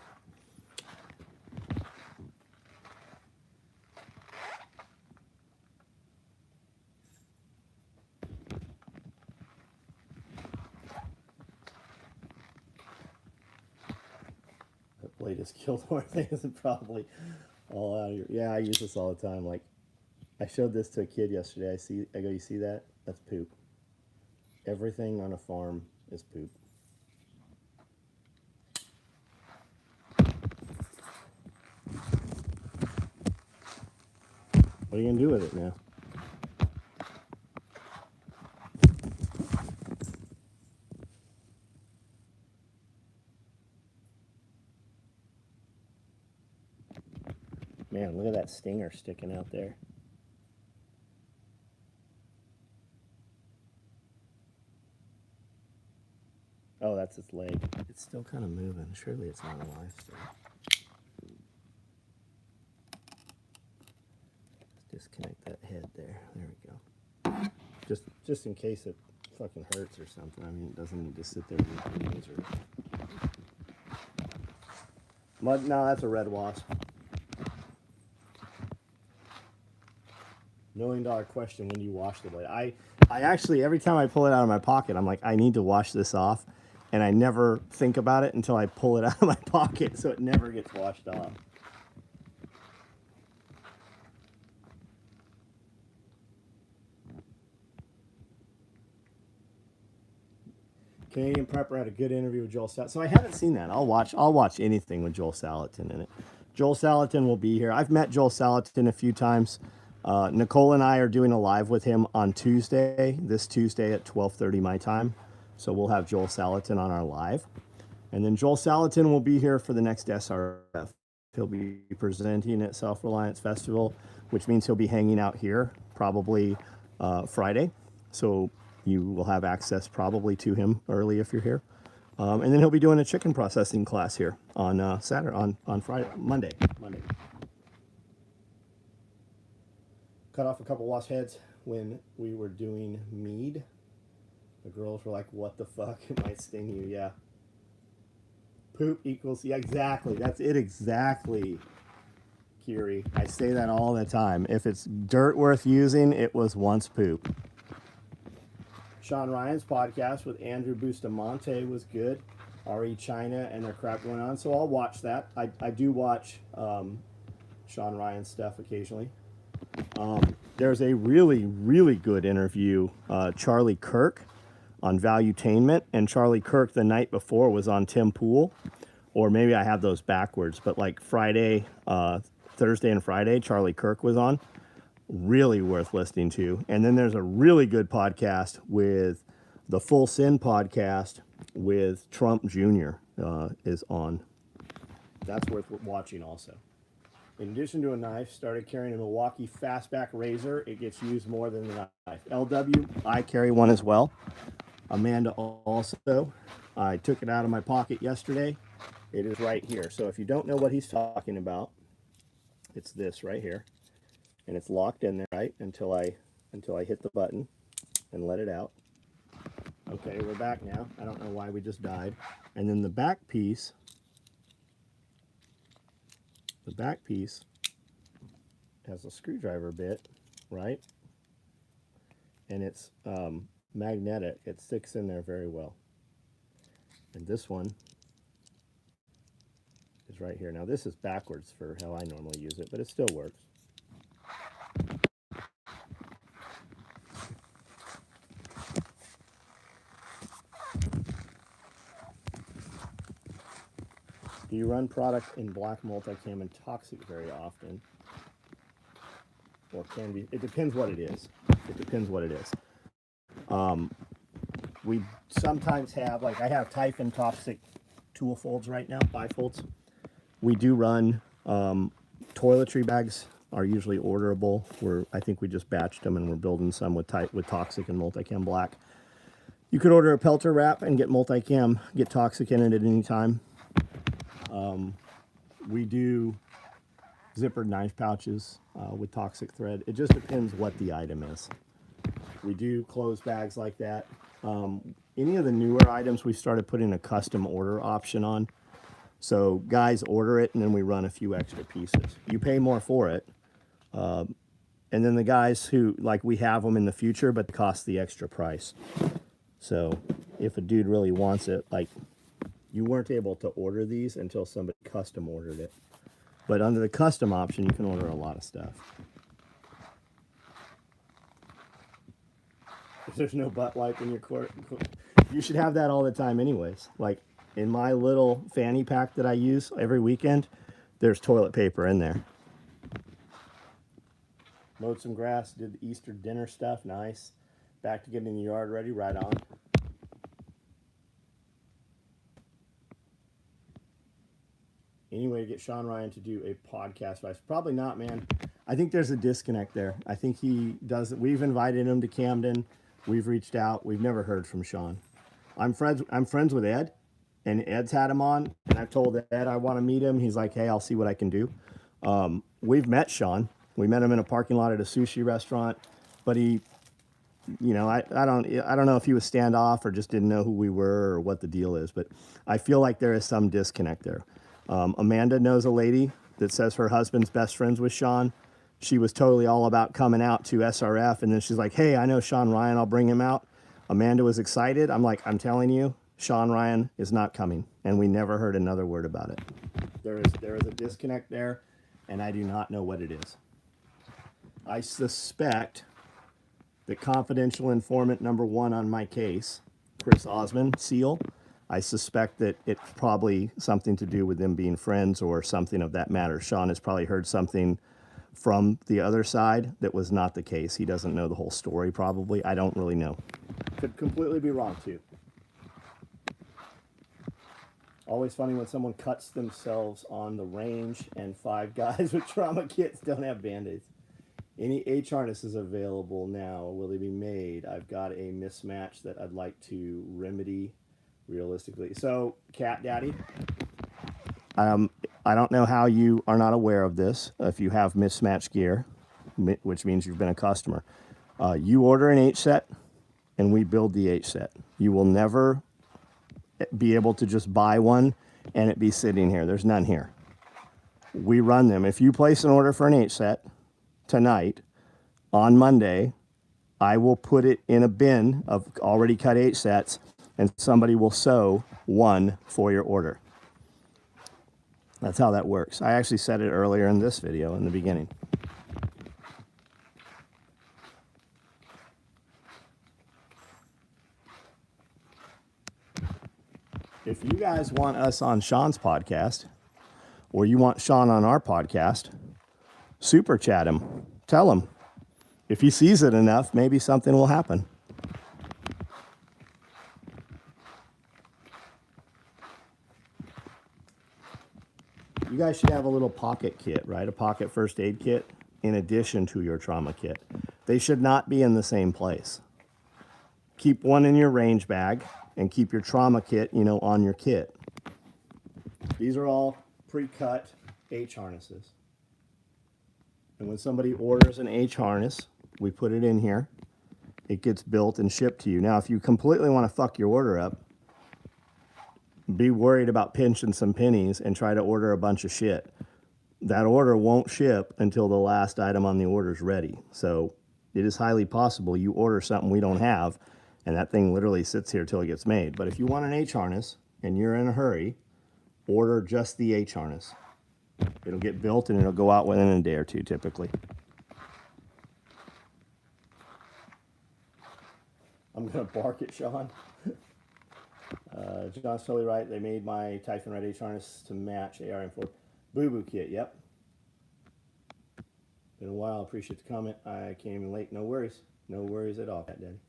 That blade has killed more things than probably all out of here. Yeah, I use this all the time. Like, I showed this to a kid yesterday. I go, you see that? That's poop. Everything on a farm is poop. What are you gonna do with it now? Man, look at that stinger sticking out there. Oh, that's its leg. It's still kind of moving. Surely it's not alive still. Let's disconnect that head there. There we go. Just in case it fucking hurts or something. I mean, it doesn't need to sit there with your laser. Mud? No, that's a red wasp. $1 million question: when do you wash the blade? I actually, every time I pull it out of my pocket, I'm like, I need to wash this off, and I never think about it until I pull it out of my pocket, so it never gets washed off. Canadian Prepper had a good interview with Joel Salatin. So I haven't seen that. I'll watch anything with Joel Salatin in it. Joel Salatin will be here. I've met Joel Salatin a few times. Nicole and I are doing a live with him on Tuesday, this Tuesday at 12:30 my time. So we'll have Joel Salatin on our live. And then Joel Salatin will be here for the next SRF. He'll be presenting at Self-Reliance Festival, which means he'll be hanging out here probably Friday. So you will have access probably to him early if you're here. And then he'll be doing a chicken processing class here on Saturday, on Friday, Monday. Cut off a couple wasp heads when we were doing mead. The girls were like, what the fuck? It might sting you. Yeah. Poop equals, yeah, exactly. That's it exactly, Kiri. I say that all the time. If it's dirt worth using, it was once poop. Sean Ryan's podcast with Andrew Bustamante was good. RE China and their crap going on. So I'll watch that. I do watch Sean Ryan's stuff occasionally. There's a really, really good interview, Charlie Kirk on Valuetainment, and Charlie Kirk the night before was on Tim Pool, or maybe I have those backwards, but like Friday, Thursday and Friday, Charlie Kirk was on. Really worth listening to. And then there's a really good podcast with the Full Sin podcast with Trump Jr. Is on. That's worth watching also. In addition to a knife, started carrying a Milwaukee Fastback razor. It gets used more than the knife. LW, I carry one as well. Amanda also. I took it out of my pocket yesterday. It is right here. So if you don't know what he's talking about, it's this right here. And it's locked in there, right, until I hit the button and let it out. Okay, we're back now. I don't know why we just died. And then the back piece has a screwdriver bit, right? And it's magnetic. It sticks in there very well. And this one is right here. Now this is backwards for how I normally use it, but it still works. Do you run product in black multicam and toxic very often? Or can be, it depends what it is. It depends what it is. We sometimes have, like I have Typhon toxic tool folds right now, bifolds. We do run toiletry bags are usually orderable. I think we just batched them and we're building some with toxic and multicam black. You could order a Pelter wrap and get multicam, get toxic in it at any time. We do zippered knife pouches with toxic thread. It just depends what the item is. We do closed bags like that. Any of the newer items we started putting a custom order option on. So guys order it and then we run a few extra pieces. You pay more for it. And then the guys who, like we have them in the future, but it costs the extra price. So if a dude really wants it, like you weren't able to order these until somebody custom ordered it. But under the custom option, you can order a lot of stuff. If there's no butt wipe in your court, you should have that all the time anyways. Like in my little fanny pack that I use every weekend, there's toilet paper in there. Mowed some grass, did the Easter dinner stuff, nice. Back to getting the yard ready, right on. Any way to get Sean Ryan to do a podcast? Probably not, man. I think there's a disconnect there. I think he does. We've invited him to Camden. We've reached out. We've never heard from Sean. I'm friends with Ed, and Ed's had him on, and I've told Ed I want to meet him. He's like, hey, I'll see what I can do. We've met Sean. We met him in a parking lot at a sushi restaurant, but he, you know, I don't know if he was standoff or just didn't know who we were or what the deal is, but I feel like there is some disconnect there. Amanda knows a lady that says her husband's best friends with Sean. She was totally all about coming out to SRF, and then she's like, hey, I know Sean Ryan, I'll bring him out. Amanda was excited. I'm like, I'm telling you, Sean Ryan is not coming, and we never heard another word about it. There is a disconnect there, and I do not know what it is. I suspect the confidential informant number one on my case, Chris Osmond, SEAL, I suspect that it's probably something to do with them being friends or something of that matter. Sean has probably heard something from the other side that was not the case. He doesn't know the whole story probably. I don't really know. Could completely be wrong too. Always funny when someone cuts themselves on the range and 5 guys with trauma kits don't have Band-Aids. Any H harnesses available now? Will they be made? I've got a mismatch that I'd like to remedy realistically. So, Cat Daddy, I don't know how you are not aware of this. If you have mismatched gear, which means you've been a customer, you order an H set and we build the H set. You will never be able to just buy one and it be sitting here. There's none here. We run them. If you place an order for an H set tonight, on Monday, I will put it in a bin of already cut H sets and somebody will sew one for your order. That's how that works. I actually said it earlier in this video in the beginning. If you guys want us on Sean's podcast, or you want Sean on our podcast, super chat him. Tell him. If he sees it enough, maybe something will happen. You guys should have a little pocket kit, right? A pocket first aid kit in addition to your trauma kit. They should not be in the same place. Keep one in your range bag and keep your trauma kit, you know, on your kit. These are all pre-cut H harnesses. And when somebody orders an H harness, we put it in here it gets built and shipped to you. Now, if you completely want to fuck your order up, be worried about pinching some pennies and try to order a bunch of shit. That order won't ship until the last item on the order is ready. So it is highly possible you order something we don't have, and that thing literally sits here till it gets made. But if you want an H harness and you're in a hurry, order just the H harness. It'll get built and it'll go out within a day or two typically. I'm going to bark at Sean. John's totally right. They made my Typhon Red H harness to match ARM4. Boo Boo kit, yep. Been a while. Appreciate the comment. I came in late. No worries. No worries at all, Cat Daddy.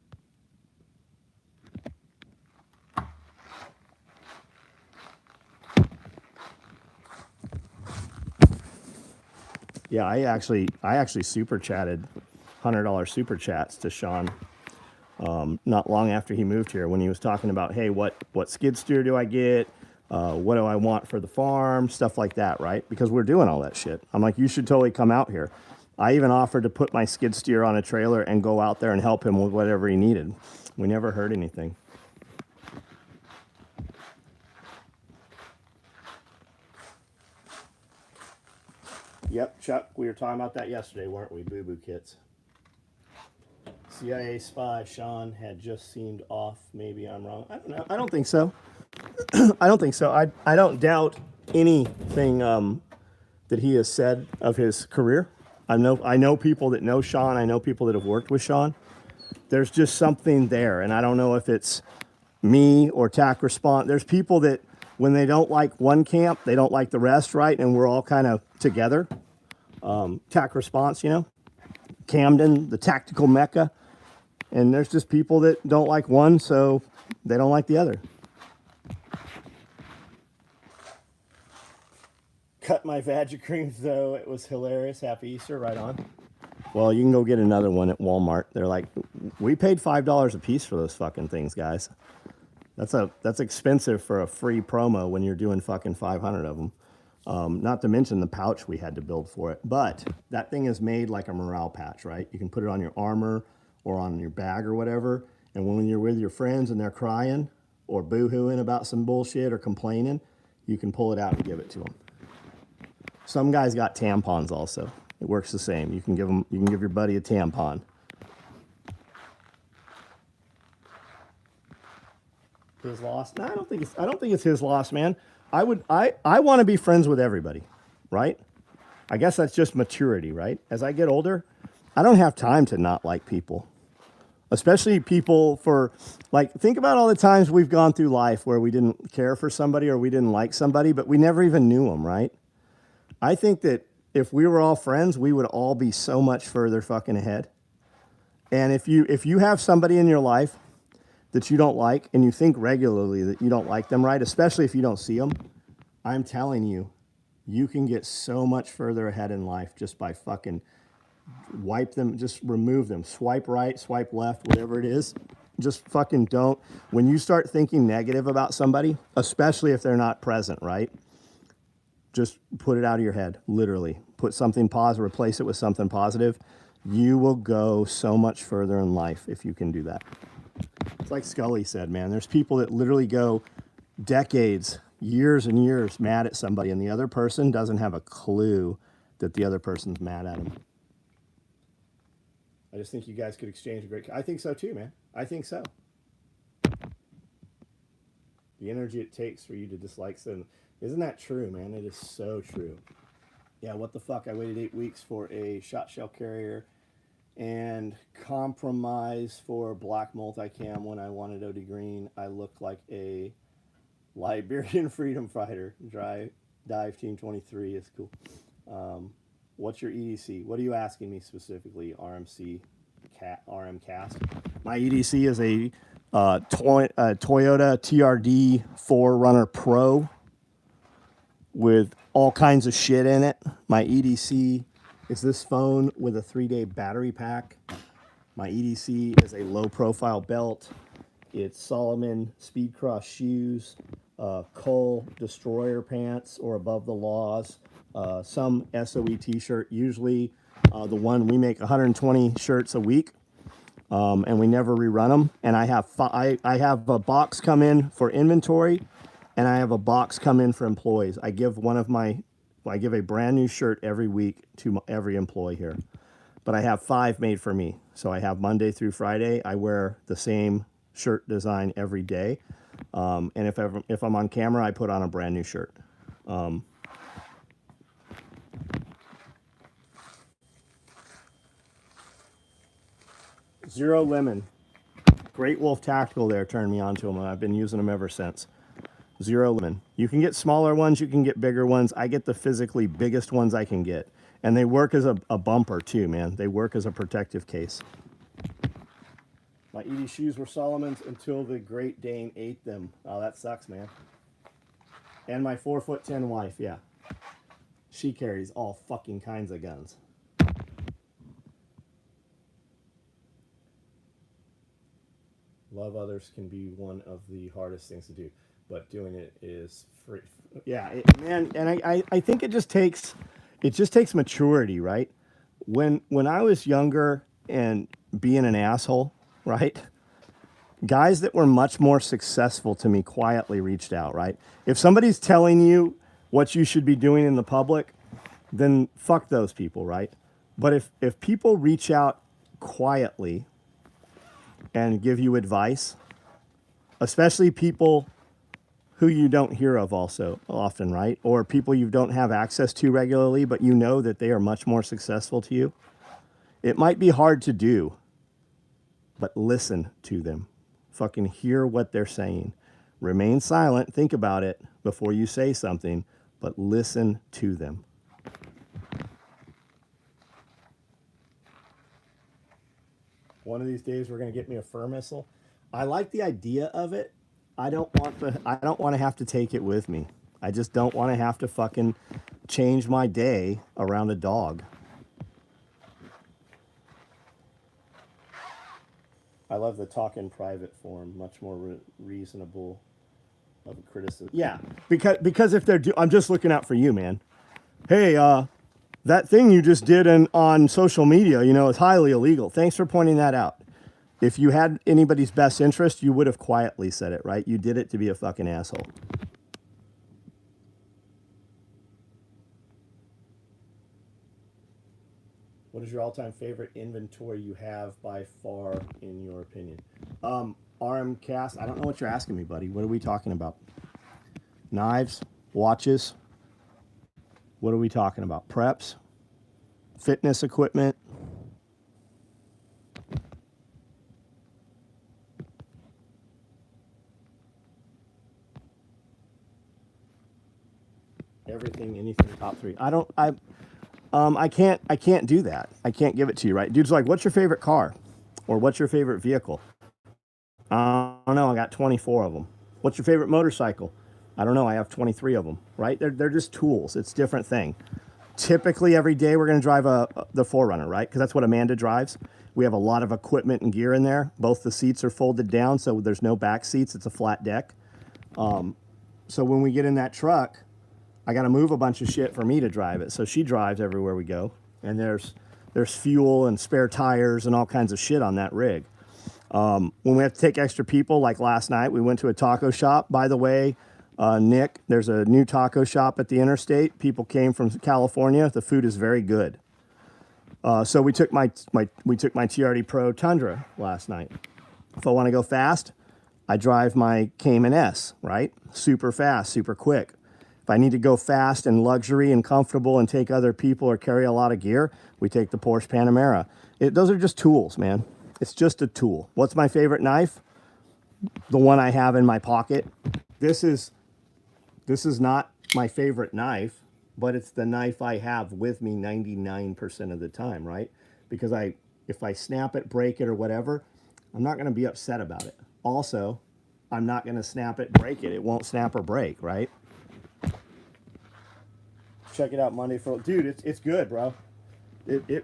Yeah, I actually super chatted $100 super chats to Sean not long after he moved here when he was talking about, hey, what skid steer do I get? What do I want for the farm? Stuff like that, right? Because we're doing all that shit. I'm like, you should totally come out here. I even offered to put my skid steer on a trailer and go out there and help him with whatever he needed. We never heard anything. Yep, Chuck, we were talking about that yesterday, weren't we? Boo Boo kits. CIA spy Sean had just seemed off. Maybe I'm wrong. I don't know. I don't think so. I don't think so. I don't doubt anything that he has said of his career. I know people that know Sean. I know people that have worked with Sean. There's just something there, and I don't know if it's me or TAC Response. There's people that when they don't like one camp, they don't like the rest, right? And we're all kind of together. TAC Response, you know, Camden, the tactical mecca. And there's just people that don't like one, so they don't like the other. Cut my Vagicreams, though. It was hilarious. Happy Easter. Right on. Well, you can go get another one at Walmart. They're like, we paid $5 a piece for those fucking things, guys. That's expensive for a free promo when you're doing fucking 500 of them. Not to mention the pouch we had to build for it. But that thing is made like a morale patch, right? You can put it on your armor or on your bag or whatever. And when you're with your friends and they're crying or boo-hooing about some bullshit or complaining, you can pull it out and give it to them. Some guys got tampons also. It works the same. You can give your buddy a tampon. His loss? No, I don't think it's his loss, man. I want to be friends with everybody, right? I guess that's just maturity, right? As I get older, I don't have time to not like people. Especially people for, like, think about all the times we've gone through life where we didn't care for somebody or we didn't like somebody, but we never even knew them, right? I think that if we were all friends, we would all be so much further fucking ahead. And if you have somebody in your life that you don't like and you think regularly that you don't like them, right? Especially if you don't see them, I'm telling you, you can get so much further ahead in life just by fucking wipe them, just remove them. Swipe right, swipe left, whatever it is. Just fucking don't. When you start thinking negative about somebody, especially if they're not present, right? Just put it out of your head, literally. Put something positive, replace it with something positive. You will go so much further in life if you can do that. It's like Scully said, man. There's people that literally go decades, years and years mad at somebody, and the other person doesn't have a clue that the other person's mad at them. I just think you guys could exchange a great... I think so too, man. I think so. The energy it takes for you to dislike something. Isn't that true, man? It is so true. Yeah, what the fuck? I waited 8 weeks for a shot shell carrier and compromise for black multicam when I wanted OD green. I looked like a Liberian freedom fighter. Dive Team 23 is cool. What's your EDC? What are you asking me specifically? RM cast. My EDC is a Toyota TRD 4Runner Pro with all kinds of shit in it. My EDC is this phone with a 3-day battery pack. My EDC is a low profile belt. It's Solomon Speedcross shoes, Cole Destroyer pants or Above the Laws, some SOE t-shirt, usually the one we make 120 shirts a week. and we never rerun them. And I have I have a box come in for inventory, and I have a box come in for employees. I give a brand new shirt every week to every employee here, but I have 5 made for me. So I have Monday through Friday. I wear the same shirt design every day, and if I'm on camera, I put on a brand new shirt. Zero Lemon. Great Wolf Tactical there turned me on to them, and I've been using them ever since. Zero Lemon. You can get smaller ones, you can get bigger ones. I get the physically biggest ones I can get. And they work as a bumper too, man. They work as a protective case. My Edie shoes were Solomon's until the Great Dane ate them. Oh, that sucks, man. And my 4'10" wife, yeah. She carries all fucking kinds of guns. Love others can be one of the hardest things to do, but doing it is free. Yeah, man, and I think it just takes maturity, right? When I was younger and being an asshole, right? Guys that were much more successful to me quietly reached out, right? If somebody's telling you what you should be doing in the public, then fuck those people, right? But if people reach out quietly and give you advice, especially people who you don't hear of also often, right? Or people you don't have access to regularly, but you know that they are much more successful to you. It might be hard to do, but listen to them. Fucking hear what they're saying. Remain silent, think about it before you say something, but listen to them. One of these days we're going to get me a fur missile. I like the idea of it. I don't want to have to take it with me. I just don't want to have to fucking change my day around a dog. I love the talk in private form, much more reasonable of a criticism. Yeah, because if they're I'm just looking out for you, man. Hey, that thing you just did on social media, is highly illegal. Thanks for pointing that out. If you had anybody's best interest, you would have quietly said it, right? You did it to be a fucking asshole. What is your all-time favorite inventory you have by far, in your opinion? RM Cast, I don't know what you're asking me, buddy. What are we talking about? Knives, watches. What are we talking about? Preps, fitness equipment. Everything, anything, top 3. I can't do that. I can't give it to you, right? Dude's like, what's your favorite car? Or what's your favorite vehicle? I don't know. I got 24 of them. What's your favorite motorcycle? I don't know. I have 23 of them, right? They're just tools. It's a different thing. Typically, every day we're going to drive the 4Runner, right? Because that's what Amanda drives. We have a lot of equipment and gear in there. Both the seats are folded down, so there's no back seats. It's a flat deck. So when we get in that truck, I got to move a bunch of shit for me to drive it. So she drives everywhere we go. And there's fuel and spare tires and all kinds of shit on that rig. When we have to take extra people, like last night, we went to a taco shop. By the way, Nick, there's a new taco shop at the interstate. People came from California. The food is very good. So we took my TRD Pro Tundra last night. If I want to go fast, I drive my Cayman S, right? Super fast, super quick. If I need to go fast and luxury and comfortable and take other people or carry a lot of gear, we take the Porsche Panamera. Those are just tools, man. It's just a tool. What's my favorite knife? The one I have in my pocket. This is not my favorite knife, but it's the knife I have with me 99% of the time, right? Because if I snap it, break it, or whatever, I'm not going to be upset about it. Also, I'm not going to snap it, break it. It won't snap or break, right? Check it out Monday for... Dude, it's good, bro.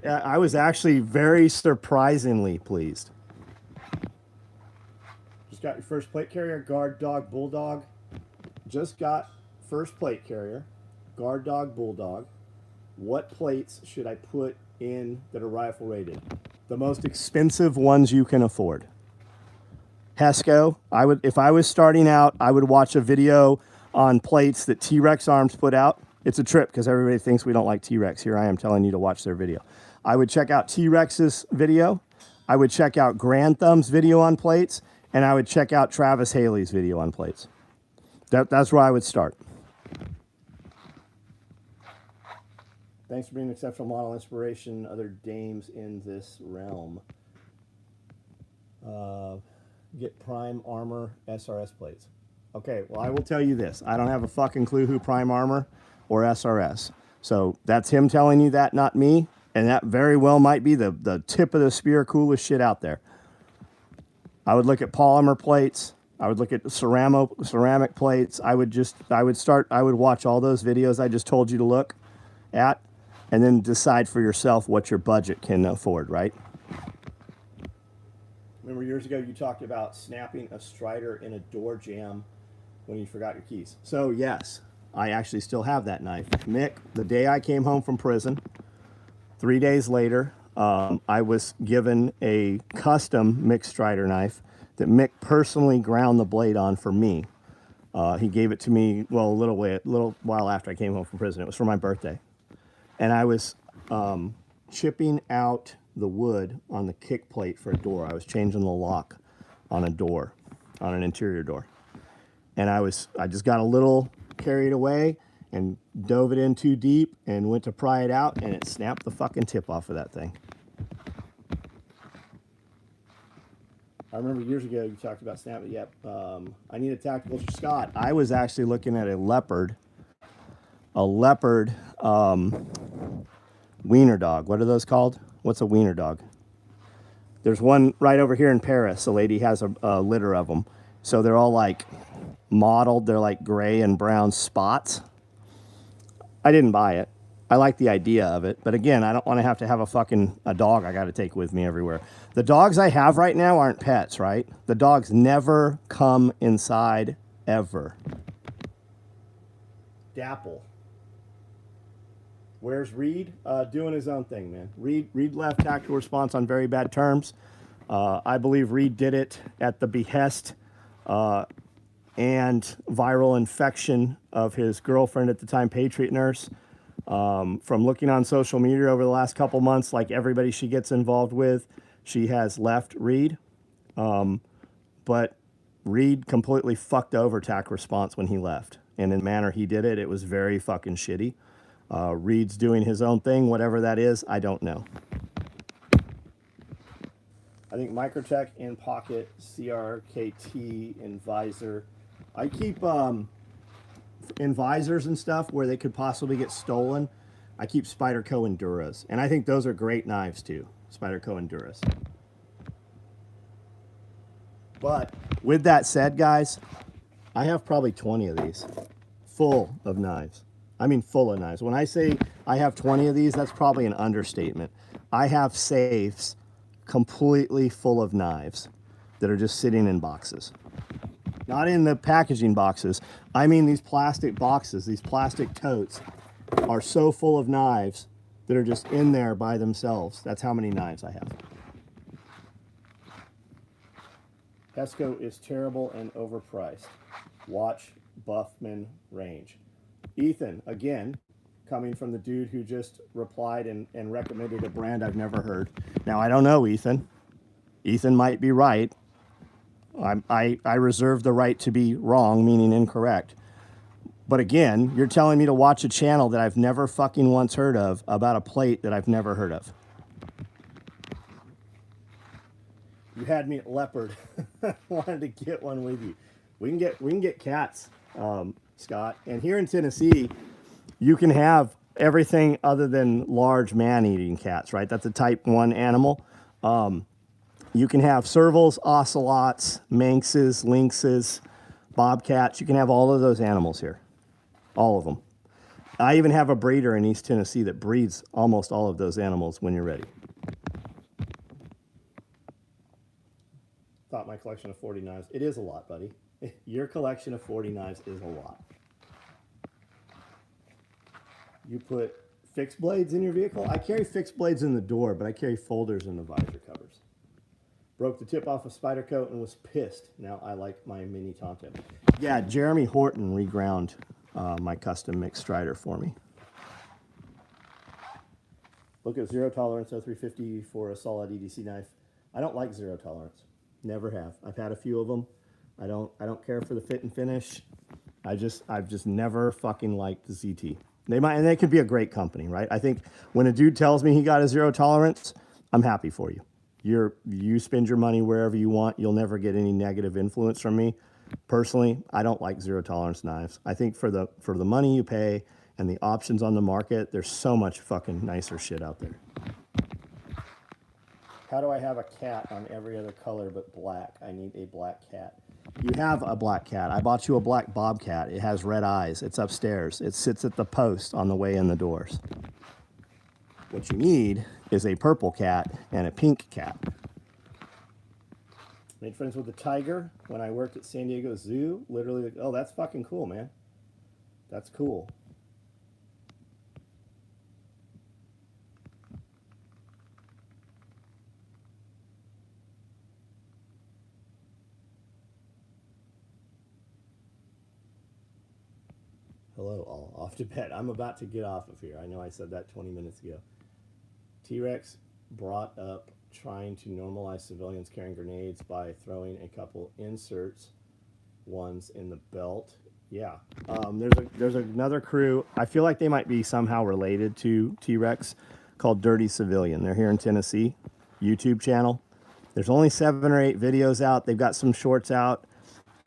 I was actually very surprisingly pleased. Just got your first plate carrier, guard dog, bulldog. Just got first plate carrier, guard dog, bulldog. What plates should I put in that are rifle rated? The most expensive ones you can afford. Hesco, if I was starting out, I would watch a video on plates that T-Rex Arms put out. It's a trip because everybody thinks we don't like T-Rex. Here I am telling you to watch their video. I would check out T-Rex's video. I would check out Grand Thumb's video on plates. And I would check out Travis Haley's video on plates. That's where I would start. Thanks for being an exceptional model inspiration. Other dames in this realm. Get Prime Armor SRS plates. Okay, well, I will tell you this. I don't have a fucking clue who Prime Armor or SRS. So that's him telling you that, not me. And that very well might be the tip of the spear coolest shit out there. I would look at polymer plates. I would look at ceramic plates. I would watch all those videos I just told you to look at, and then decide for yourself what your budget can afford, right? Remember years ago you talked about snapping a Strider in a door jamb when you forgot your keys. So yes, I actually still have that knife. Mick, the day I came home from prison, 3 days later, I was given a custom Mick Strider knife that Mick personally ground the blade on for me. He gave it to me, well, a little while after I came home from prison. It was for my birthday. And I was chipping out the wood on the kick plate for a door. I was changing the lock on a door, on an interior door. And I just got a little carried away and dove it in too deep and went to pry it out, and it snapped the fucking tip off of that thing. I remember years ago you talked about snapping. Yep. I need a tactical Scott. I was actually looking at a leopard wiener dog. What are those called? What's a wiener dog? There's one right over here in Paris. A lady has a litter of them. So they're all like mottled. They're like gray and brown spots. I didn't buy it. I like the idea of it. But again, I don't want to have a dog I got to take with me everywhere. The dogs I have right now aren't pets, right? The dogs never come inside, ever. Dapple. Where's Reed? Doing his own thing, man. Reed left tactical response on very bad terms. I believe Reed did it at the behest and viral infection of his girlfriend at the time, Patriot Nurse. From looking on social media over the last couple months, like everybody she gets involved with, she has left Reed. But Reed completely fucked over TAC Response when he left. And in the manner he did it, it was very fucking shitty. Reed's doing his own thing, whatever that is, I don't know. I think Microtech in pocket, CRKT in visor. I keep in visors and stuff where they could possibly get stolen. I keep Spyderco Enduras, and I think those are great knives too. Spyderco Enduras. But with that said, guys, I have probably 20 of these full of knives. I mean, full of knives. When I say I have 20 of these, that's probably an understatement. I have safes completely full of knives that are just sitting in boxes. Not in the packaging boxes. I mean, these plastic boxes, these plastic totes are so full of knives that are just in there by themselves. That's how many knives I have. Hesco is terrible and overpriced. Watch Buffman Range. Ethan, again, coming from the dude who just replied and recommended a brand I've never heard. Now, I don't know Ethan. Ethan might be right. I reserve the right to be wrong, meaning incorrect. But again, you're telling me to watch a channel that I've never fucking once heard of about a plate that I've never heard of. You had me at leopard. Wanted to get one with you. We can get cats, Scott. And here in Tennessee, you can have everything other than large man-eating cats, right? That's a type 1 animal. You can have servals, ocelots, manxes, lynxes, bobcats. You can have all of those animals here. All of them. I even have a breeder in East Tennessee that breeds almost all of those animals when you're ready. Thought my collection of 40 knives. It is a lot, buddy. Your collection of 40 knives is a lot. You put Fixed blades in your vehicle? I carry fixed blades in the door, but I carry folders in the visor covers. Broke the tip off a Spyderco and was pissed. Now I like my mini Tonto. Yeah, Jeremy Horton reground my custom mixed Strider for me. Look at zero tolerance 0350 for a solid EDC knife. I don't like zero tolerance. Never have. I've had a few of them. I don't care for the fit and finish. I've just never fucking liked the ZT. And they could be a great company, right? I think when a dude tells me he got a zero tolerance, I'm happy for you. You spend your money wherever you want. You'll never get any negative influence from me. Personally, I don't like zero tolerance knives. I think for the money you pay and the options on the market, there's so much fucking nicer shit out there. How do I have a cat on every other color but black? I need a black cat. You have a black cat. I bought you a black bobcat. It has red eyes. It's upstairs. It sits at the post on the way in the doors. What you need is a purple cat and a pink cat. Made friends with the tiger when I worked at San Diego Zoo. Literally, oh, that's fucking cool, man. That's cool. Hello, all. Off to bed. I'm about to get off of here. I know I said that 20 minutes ago. T-Rex brought up trying to normalize civilians carrying grenades by throwing a couple inserts ones in the belt. Yeah. There's another crew. I feel like they might be somehow related to T-Rex called Dirty Civilian. They're here in Tennessee. YouTube channel. There's only 7 or 8 videos out. They've got some shorts out.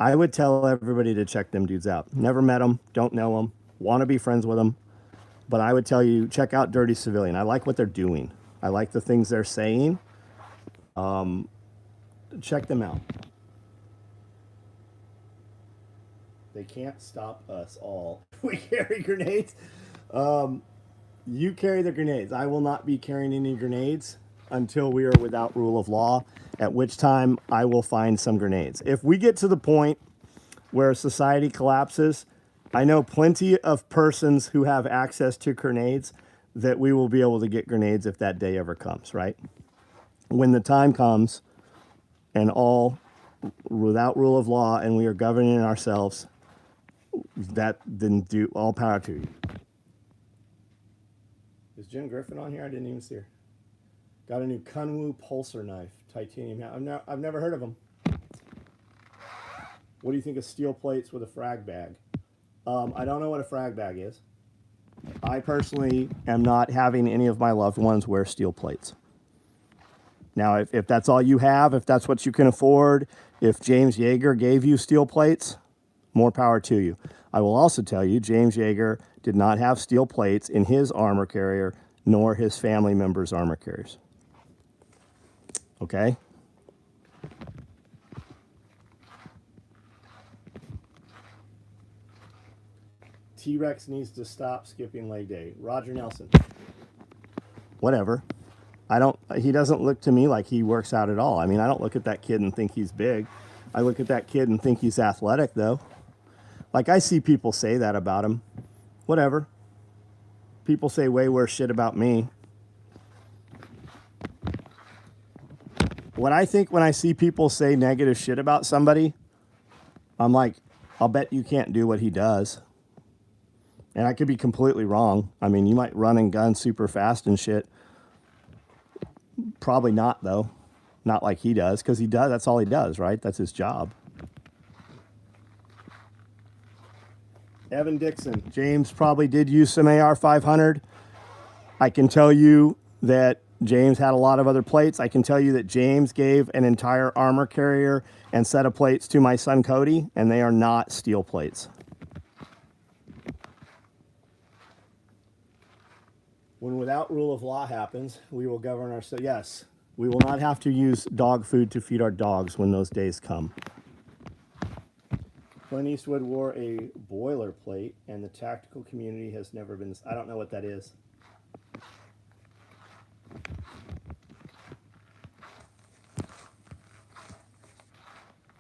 I would tell everybody to check them dudes out. Never met them, don't know them, want to be friends with them. But I would tell you, check out Dirty Civilian. I like what they're doing. I like the things they're saying. Check them out. They can't stop us all. We carry grenades. You carry the grenades. I will not be carrying any grenades until we are without rule of law, at which time I will find some grenades. If we get to the point where society collapses, I know plenty of persons who have access to grenades that we will be able to get grenades if that day ever comes, right? When the time comes and all without rule of law and we are governing ourselves, that then do all power to you. Is Jen Griffin on here? I didn't even see her. Got a new Kunwu Pulsar knife, titanium. I've never heard of them. What do you think of steel plates with a frag bag? I don't know what a frag bag is. I personally am not having any of my loved ones wear steel plates. Now, if that's all you have, if that's what you can afford, if James Yeager gave you steel plates, more power to you. I will also tell you, James Yeager did not have steel plates in his armor carrier, nor his family members' armor carriers. Okay? T-Rex needs to stop skipping leg day. Roger Nelson. Whatever. He doesn't look to me like he works out at all. I mean, I don't look at that kid and think he's big. I look at that kid and think he's athletic, though. Like, I see people say that about him. Whatever. People say way worse shit about me. What I think when I see people say negative shit about somebody, I'm like, I'll bet you can't do what he does. And I could be completely wrong. I mean, you might run and gun super fast and shit. Probably not, though. Not like he does, because he does. That's all he does, right? That's his job. Evan Dixon. James probably did use some AR-500. I can tell you that James had a lot of other plates. I can tell you that James gave an entire armor carrier and set of plates to my son Cody, and they are not steel plates. When without rule of law happens, we will govern ourselves. Yes, we will not have to use dog food to feed our dogs when those days come. Clint Eastwood wore a boilerplate, and the tactical community has never been. I don't know what that is.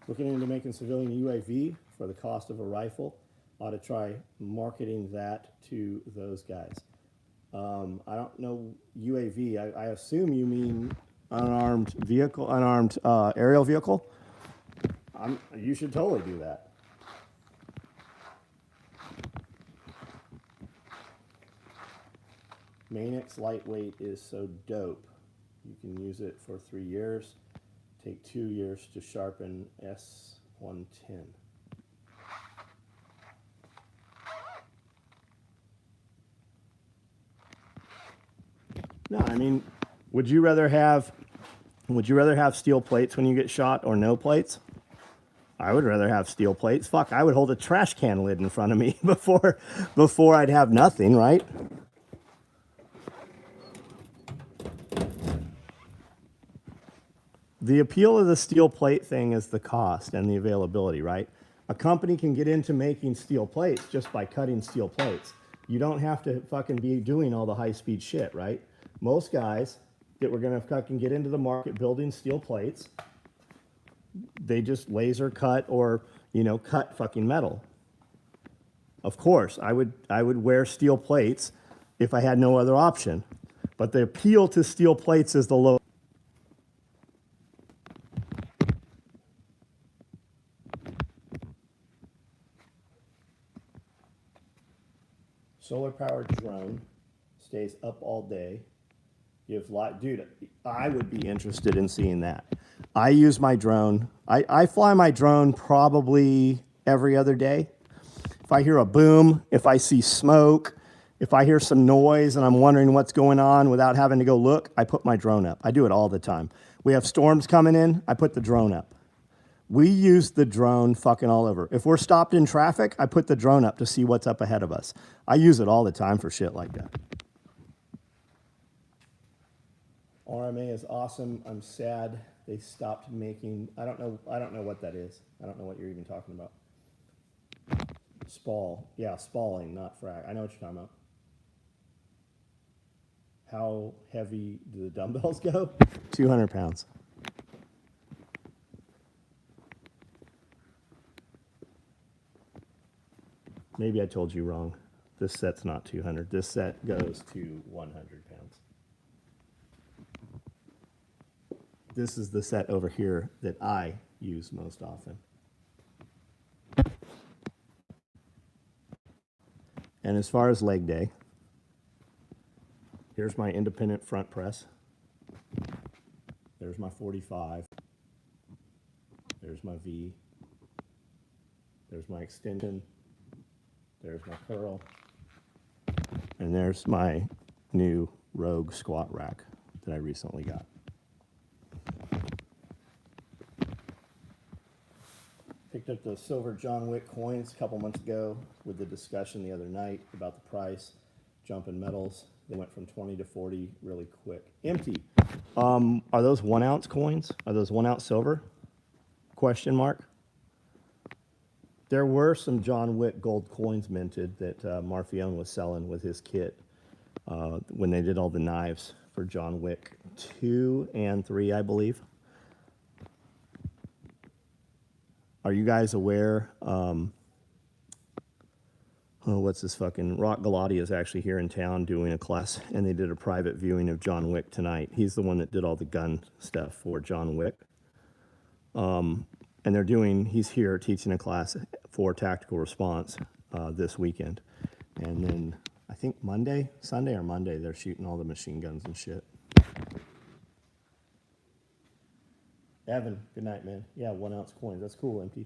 Looking into making civilian UAV for the cost of a rifle. Ought to try marketing that to those guys. I don't know UAV. I assume you mean unarmed vehicle, aerial vehicle. You should totally do that. Manix lightweight is so dope. You can use it for 3 years. Take 2 years to sharpen S110. No, I mean, would you rather have steel plates when you get shot or no plates? I would rather have steel plates. Fuck, I would hold a trash can lid in front of me before I'd have nothing, right? The appeal of the steel plate thing is the cost and the availability, right? A company can get into making steel plates just by cutting steel plates. You don't have to fucking be doing all the high-speed shit, right? Most guys that were gonna fucking get into the market building steel plates, they just laser cut or, cut fucking metal. Of course, I would wear steel plates if I had no other option. But the appeal to steel plates is the low. Solar powered drone, stays up all day, gives light. Dude, I would be interested in seeing that. I use my drone. I fly my drone probably every other day. If I hear a boom, if I see smoke, if I hear some noise and I'm wondering what's going on without having to go look, I put my drone up. I do it all the time. We have storms coming in, I put the drone up. We use the drone fucking all over. If we're stopped in traffic, I put the drone up to see what's up ahead of us. I use it all the time for shit like that. RMA is awesome. I'm sad they stopped making, I don't know what that is. I don't know what you're even talking about. Spall. Yeah, spalling, not frag. I know what you're talking about. How heavy do the dumbbells go? 200 pounds. Maybe I told you wrong. This set's not 200. This set goes to 100 pounds. This is the set over here that I use most often. And as far as leg day, here's my independent front press. There's my 45. There's my V. There's my extension. There's my curl. And there's my new Rogue squat rack that I recently got. Picked up the silver John Wick coins a couple months ago with the discussion the other night about the price, jumping metals. They went from 20 to 40 really quick. Empty. Are those 1 ounce coins? Are those 1 ounce silver? Question mark. There were some John Wick gold coins minted that Marfione was selling with his kit when they did all the knives for John Wick 2 and 3, I believe. Are you guys aware? What's this fucking Rock Galati is actually here in town doing a class, and they did a private viewing of John Wick tonight. He's the one that did all the gun stuff for John Wick. And he's here teaching a class for tactical response this weekend. And then I think Sunday or Monday, they're shooting all the machine guns and shit. Evan, good night, man. Yeah, 1 ounce coins. That's cool, Empty.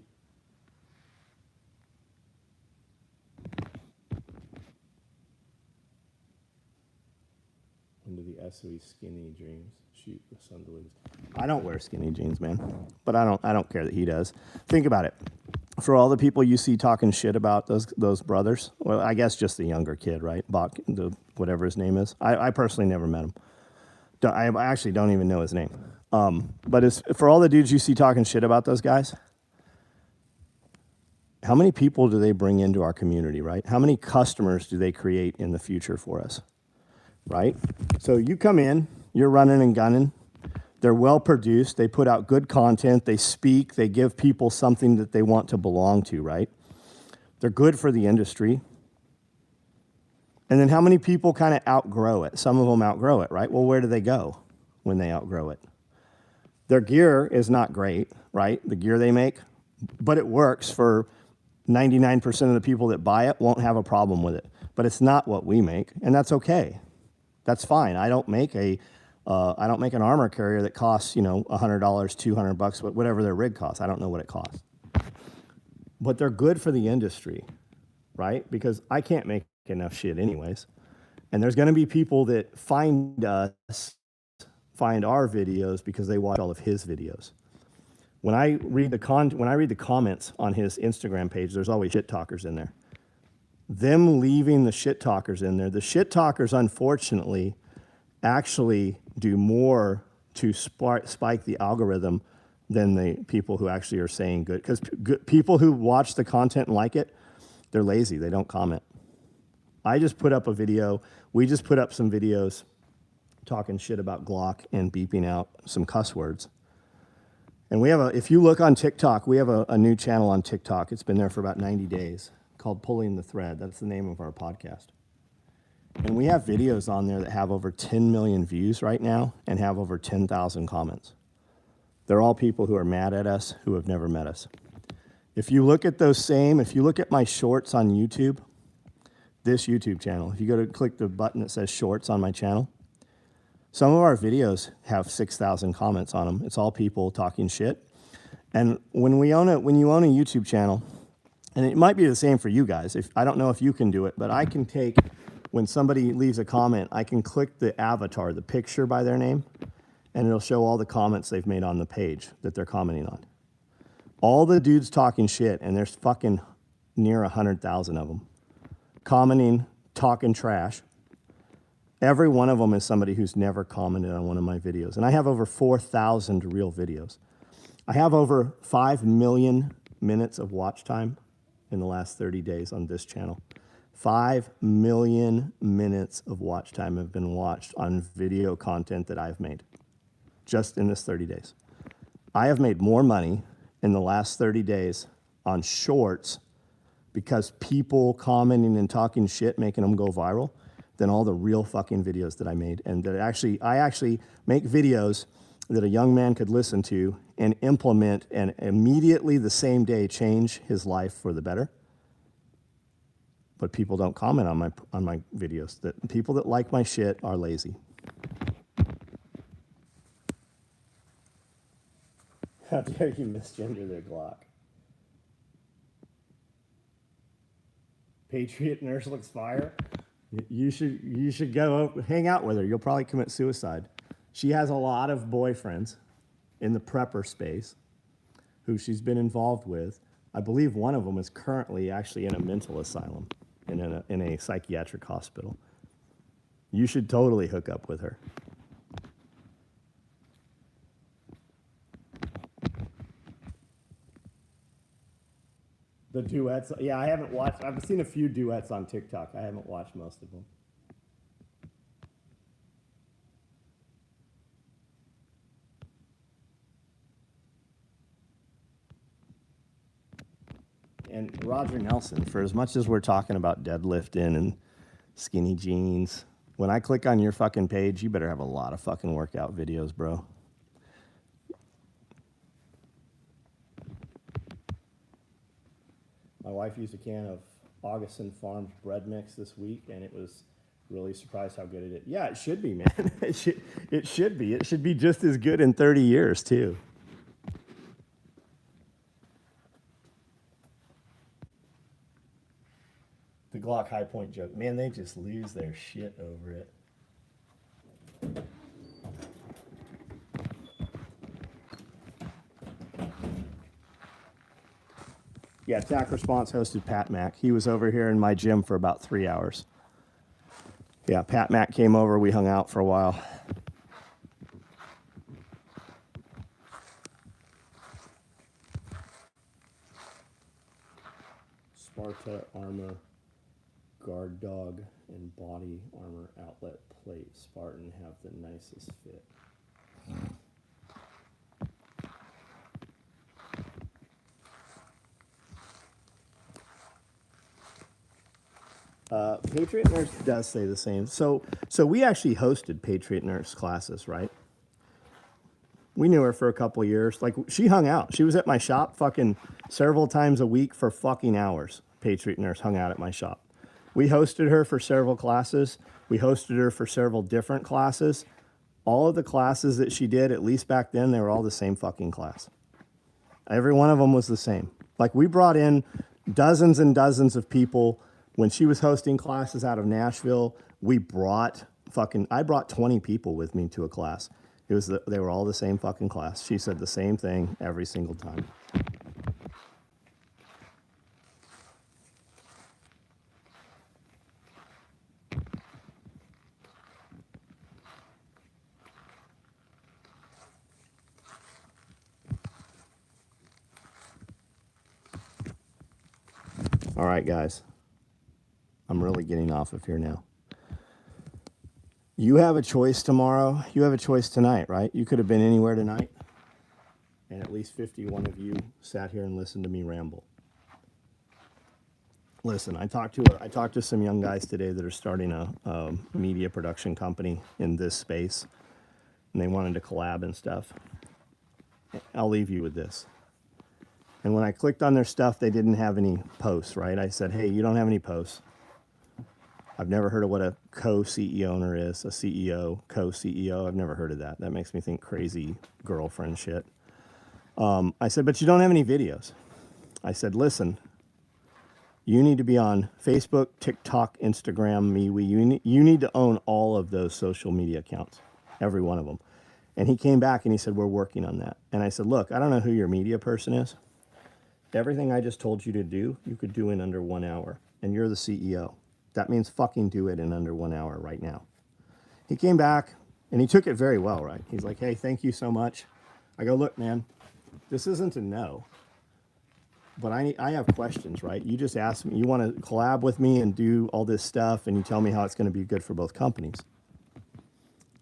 Into the SOE skinny jeans. Shoot the sun deludes. I don't wear skinny jeans, man. But I don't care that he does. Think about it. For all the people you see talking shit about those brothers, well, I guess just the younger kid, right? Bach, whatever his name is. I personally never met him. I actually don't even know his name. But for all the dudes you see talking shit about those guys, how many people do they bring into our community, right? How many customers do they create in the future for us, right? So you come in, you're running and gunning. They're well produced. They put out good content. They speak. They give people something that they want to belong to, right? They're good for the industry. And then how many people kind of outgrow it? Some of them outgrow it, right? Well, where do they go when they outgrow it? Their gear is not great, right? The gear they make, but it works for 99% of the people that buy it won't have a problem with it. But it's not what we make, and that's okay. That's fine. I don't make an armor carrier that costs, $100, $200, whatever their rig costs. I don't know what it costs. But they're good for the industry, right? Because I can't make enough shit anyways. And there's going to be people that find our videos because they watch all of his videos. When I read the comments on his Instagram page, there's always shit talkers in there. Them leaving the shit talkers in there, the shit talkers, unfortunately, actually do more to spike the algorithm than the people who actually are saying good. Because people who watch the content and like it, they're lazy. They don't comment. I just put up a video. We just put up some videos talking shit about Glock and beeping out some cuss words. And if you look on TikTok, we have a new channel on TikTok. It's been there for about 90 days called Pulling the Thread. That's the name of our podcast. And we have videos on there that have over 10 million views right now and have over 10,000 comments. They're all people who are mad at us, who have never met us. If you look at my shorts on YouTube, this YouTube channel, if you go to click the button that says shorts on my channel, some of our videos have 6,000 comments on them. It's all people talking shit. And when you own a YouTube channel, and it might be the same for you guys. I don't know if you can do it, but I can take, when somebody leaves a comment, I can click the avatar, the picture by their name, and it'll show all the comments they've made on the page that they're commenting on. All the dudes talking shit, and there's fucking near 100,000 of them, commenting, talking trash. Every one of them is somebody who's never commented on one of my videos. And I have over 4,000 real videos. I have over 5 million minutes of watch time in the last 30 days on this channel. 5 million minutes of watch time have been watched on video content that I've made just in this 30 days. I have made more money in the last 30 days on shorts because people commenting and talking shit, making them go viral, than all the real fucking videos that I made. And that I actually make videos that a young man could listen to and implement and immediately the same day change his life for the better. But people don't comment on my videos. That people that like my shit are lazy. How dare you misgender their Glock? Patriot nurse looks fire. You should go hang out with her. You'll probably commit suicide. She has a lot of boyfriends in the prepper space who she's been involved with. I believe one of them is currently actually in a mental asylum, in a psychiatric hospital. You should totally hook up with her. The duets, yeah, I haven't watched. I've seen a few duets on TikTok. I haven't watched most of them. And Roger Nelson, for as much as we're talking about deadlifting and skinny jeans, when I click on your fucking page, you better have a lot of fucking workout videos, bro. My wife used a can of Augustin Farms bread mix this week, and it was really surprised how good it is. Yeah, it should be, man. It should be. It should be just as good in 30 years, too. The Glock High Point joke. Man, they just lose their shit over it. Yeah, TAC Response hosted Pat Mack. He was over here in my gym for about 3 hours. Yeah, Pat Mack came over. We hung out for a while. Sparta Armor, Guard Dog, and Body Armor Outlet Plate. Spartan have the nicest fit. Patriot Nurse does say the same. So we actually hosted Patriot Nurse classes, right? We knew her for a couple years. Like, she hung out. She was at my shop fucking several times a week for fucking hours. Patriot Nurse hung out at my shop. We hosted her for several classes. We hosted her for several different classes. All of the classes that she did, at least back then, they were all the same fucking class. Every one of them was the same. Like, we brought in dozens and dozens of people. When she was hosting classes out of Nashville, I brought 20 people with me to a class. They were all the same fucking class. She said the same thing every single time. All right, guys. I'm really getting off of here now. You have a choice tomorrow. You have a choice tonight, right? You could have been anywhere tonight, and at least 51 of you sat here and listened to me ramble. Listen, I talked to some young guys today that are starting a media production company in this space, and they wanted to collab and stuff. I'll leave you with this. And when I clicked on their stuff, they didn't have any posts, right? I said, hey, you don't have any posts. I've never heard of what a co-CEO owner is, a CEO, co-CEO. I've never heard of that. That makes me think crazy girlfriend shit. I said, but you don't have any videos. I said, listen, you need to be on Facebook, TikTok, Instagram, MeWe. You need to own all of those social media accounts, every one of them. And he came back and he said, we're working on that. And I said, look, I don't know who your media person is. Everything I just told you to do, you could do in under 1 hour. And you're the CEO. That means fucking do it in under 1 hour right now. He came back and he took it very well, right? He's like, hey, thank you so much. I go, look, man, this isn't a no, but I have questions, right? You just asked me, you want to collab with me and do all this stuff, and you tell me how it's going to be good for both companies.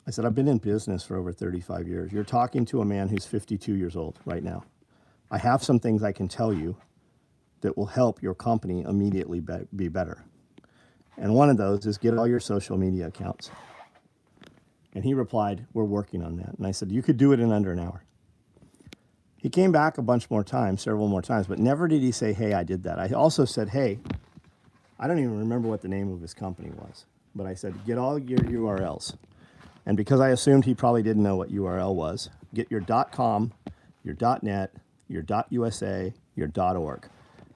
I said, I've been in business for over 35 years. You're talking to a man who's 52 years old right now. I have some things I can tell you that will help your company immediately be better. And one of those is get all your social media accounts. And he replied, we're working on that. And I said, you could do it in under an hour. He came back a bunch more times, several more times, but never did he say, hey, I did that. I also said, hey, I don't even remember what the name of his company was, but I said, get all your URLs. And because I assumed he probably didn't know what URL was, get your .com, your .net, your .usa, your .org.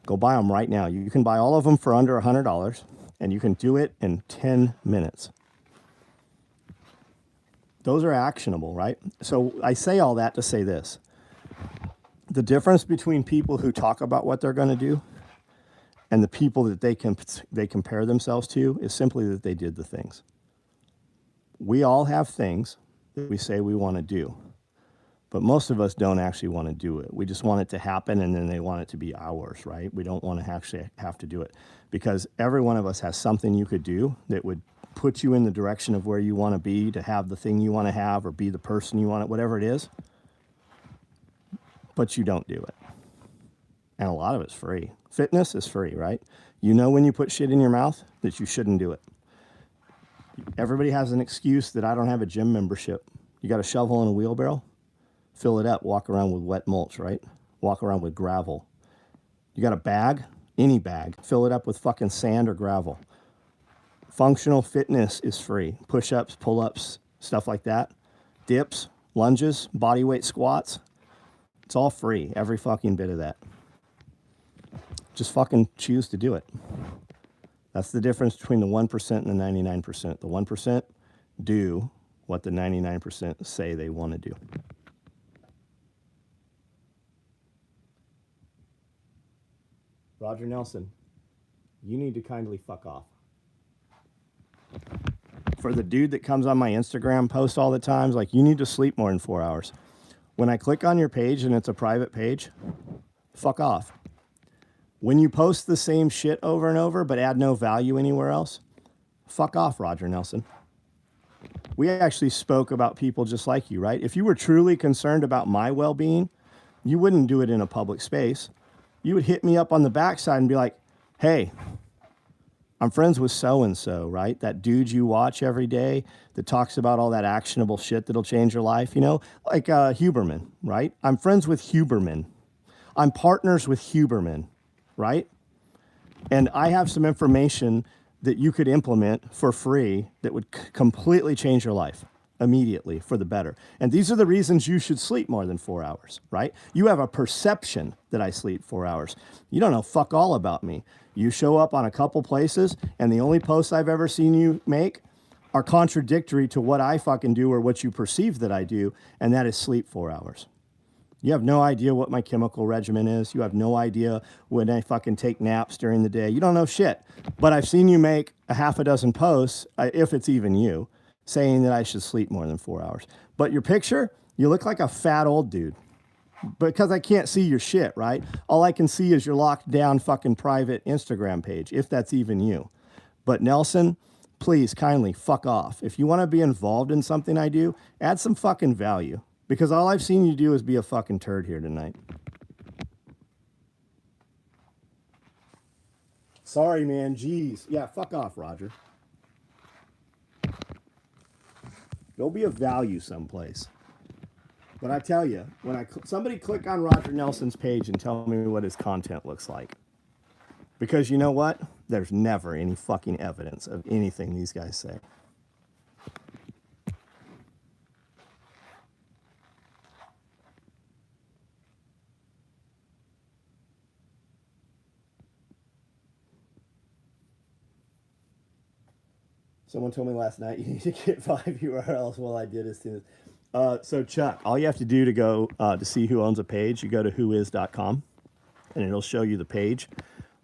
Go buy them right now. You can buy all of them for under $100, and you can do it in 10 minutes. Those are actionable, right? So I say all that to say this. The difference between people who talk about what they're going to do and the people that they compare themselves to is simply that they did the things. We all have things that we say we want to do, but most of us don't actually want to do it. We just want it to happen, and then they want it to be ours, right? We don't want to actually have to do it, because every one of us has something you could do that would put you in the direction of where you want to be, to have the thing you want to have, or be the person you want it, whatever it is, but you don't do it. And a lot of it's free. Fitness is free, right? You know when you put shit in your mouth that you shouldn't do it. Everybody has an excuse that I don't have a gym membership. You got a shovel and a wheelbarrow? Fill it up, walk around with wet mulch, right? Walk around with gravel. You got a bag? Any bag. Fill it up with fucking sand or gravel. Functional fitness is free. Push-ups, pull-ups, stuff like that. Dips, lunges, body weight squats. It's all free, every fucking bit of that. Just fucking choose to do it. That's the difference between the 1% and the 99%. The 1% do what the 99% say they want to do. Roger Nelson, you need to kindly fuck off. For the dude that comes on my Instagram post all the time, like, you need to sleep more than 4 hours. When I click on your page and it's a private page, fuck off. When you post the same shit over and over but add no value anywhere else, fuck off, Roger Nelson. We actually spoke about people just like you, right? If you were truly concerned about my well-being, you wouldn't do it in a public space. You would hit me up on the backside and be like, hey, I'm friends with so-and-so, right? That dude you watch every day that talks about all that actionable shit that'll change your life, you know? Like Huberman, right? I'm friends with Huberman. I'm partners with Huberman, right? And I have some information that you could implement for free that would completely change your life immediately for the better. And these are the reasons you should sleep more than 4 hours, right? You have a perception that I sleep 4 hours. You don't know fuck all about me. You show up on a couple places, and the only posts I've ever seen you make are contradictory to what I fucking do or what you perceive that I do, and that is sleep 4 hours. You have no idea what my chemical regimen is. You have no idea when I fucking take naps during the day. You don't know shit. But I've seen you make a half a dozen posts, if it's even you, saying that I should sleep more than 4 hours. But your picture, you look like a fat old dude. Because I can't see your shit, right? All I can see is your locked down fucking private Instagram page, if that's even you. But Nelson, please kindly fuck off. If you want to be involved in something I do, add some fucking value. Because all I've seen you do is be a fucking turd here tonight. Sorry, man. Jeez. Yeah, fuck off, Roger. Go be of value someplace. But I tell you, when somebody click on Roger Nelson's page and tell me what his content looks like. Because you know what? There's never any fucking evidence of anything these guys say. Someone told me last night you need to get 5 URLs. Well, I did as soon as. So Chuck, all you have to do to go to see who owns a page, you go to whois.com and it'll show you the page.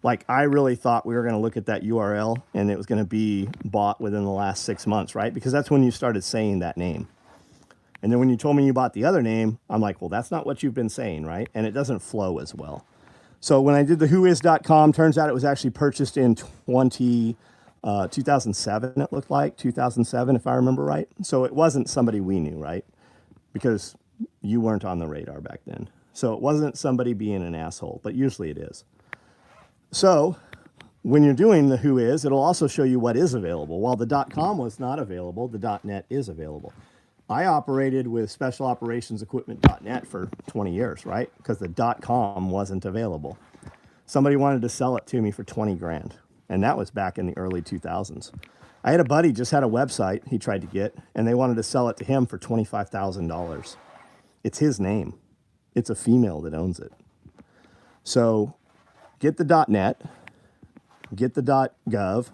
Like I really thought we were going to look at that URL and it was going to be bought within the last 6 months, right? Because that's when you started saying that name. And then when you told me you bought the other name, I'm like, well, that's not what you've been saying, right? And it doesn't flow as well. So when I did the whois.com, turns out it was actually purchased in 2007, it looked like 2007, if I remember right. So it wasn't somebody we knew, right? Because you weren't on the radar back then. So it wasn't somebody being an asshole, but usually it is. So when you're doing the whois, it'll also show you what is available. While the .com was not available, the .net is available. I operated with special operations equipment.net for 20 years, right? Because the .com wasn't available. Somebody wanted to sell it to me for 20 grand. And that was back in the early 2000s. I had a buddy just had a website he tried to get, and they wanted to sell it to him for $25,000. It's his name. It's a female that owns it. So get the .net, get the .gov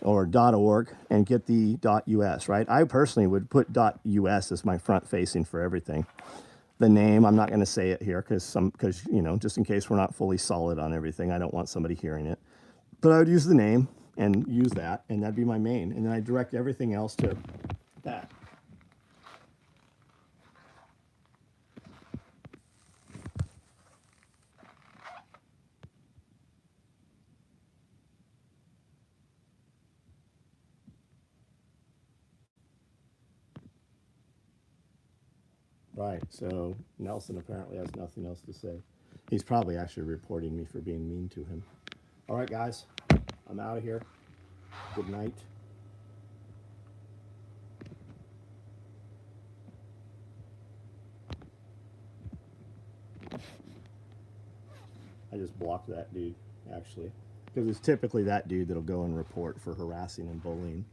or .org, and get the .us, right? I personally would put .us as my front facing for everything. The name, I'm not going to say it here because you know, just in case we're not fully solid on everything, I don't want somebody hearing it. But I would use the name and use that, and that'd be my main. And then I direct everything else to that. Right, so Nelson apparently has nothing else to say. He's probably actually reporting me for being mean to him. All right, guys, I'm out of here. Good night. I just blocked that dude, actually. Because it's typically that dude that'll go and report for harassing and bullying.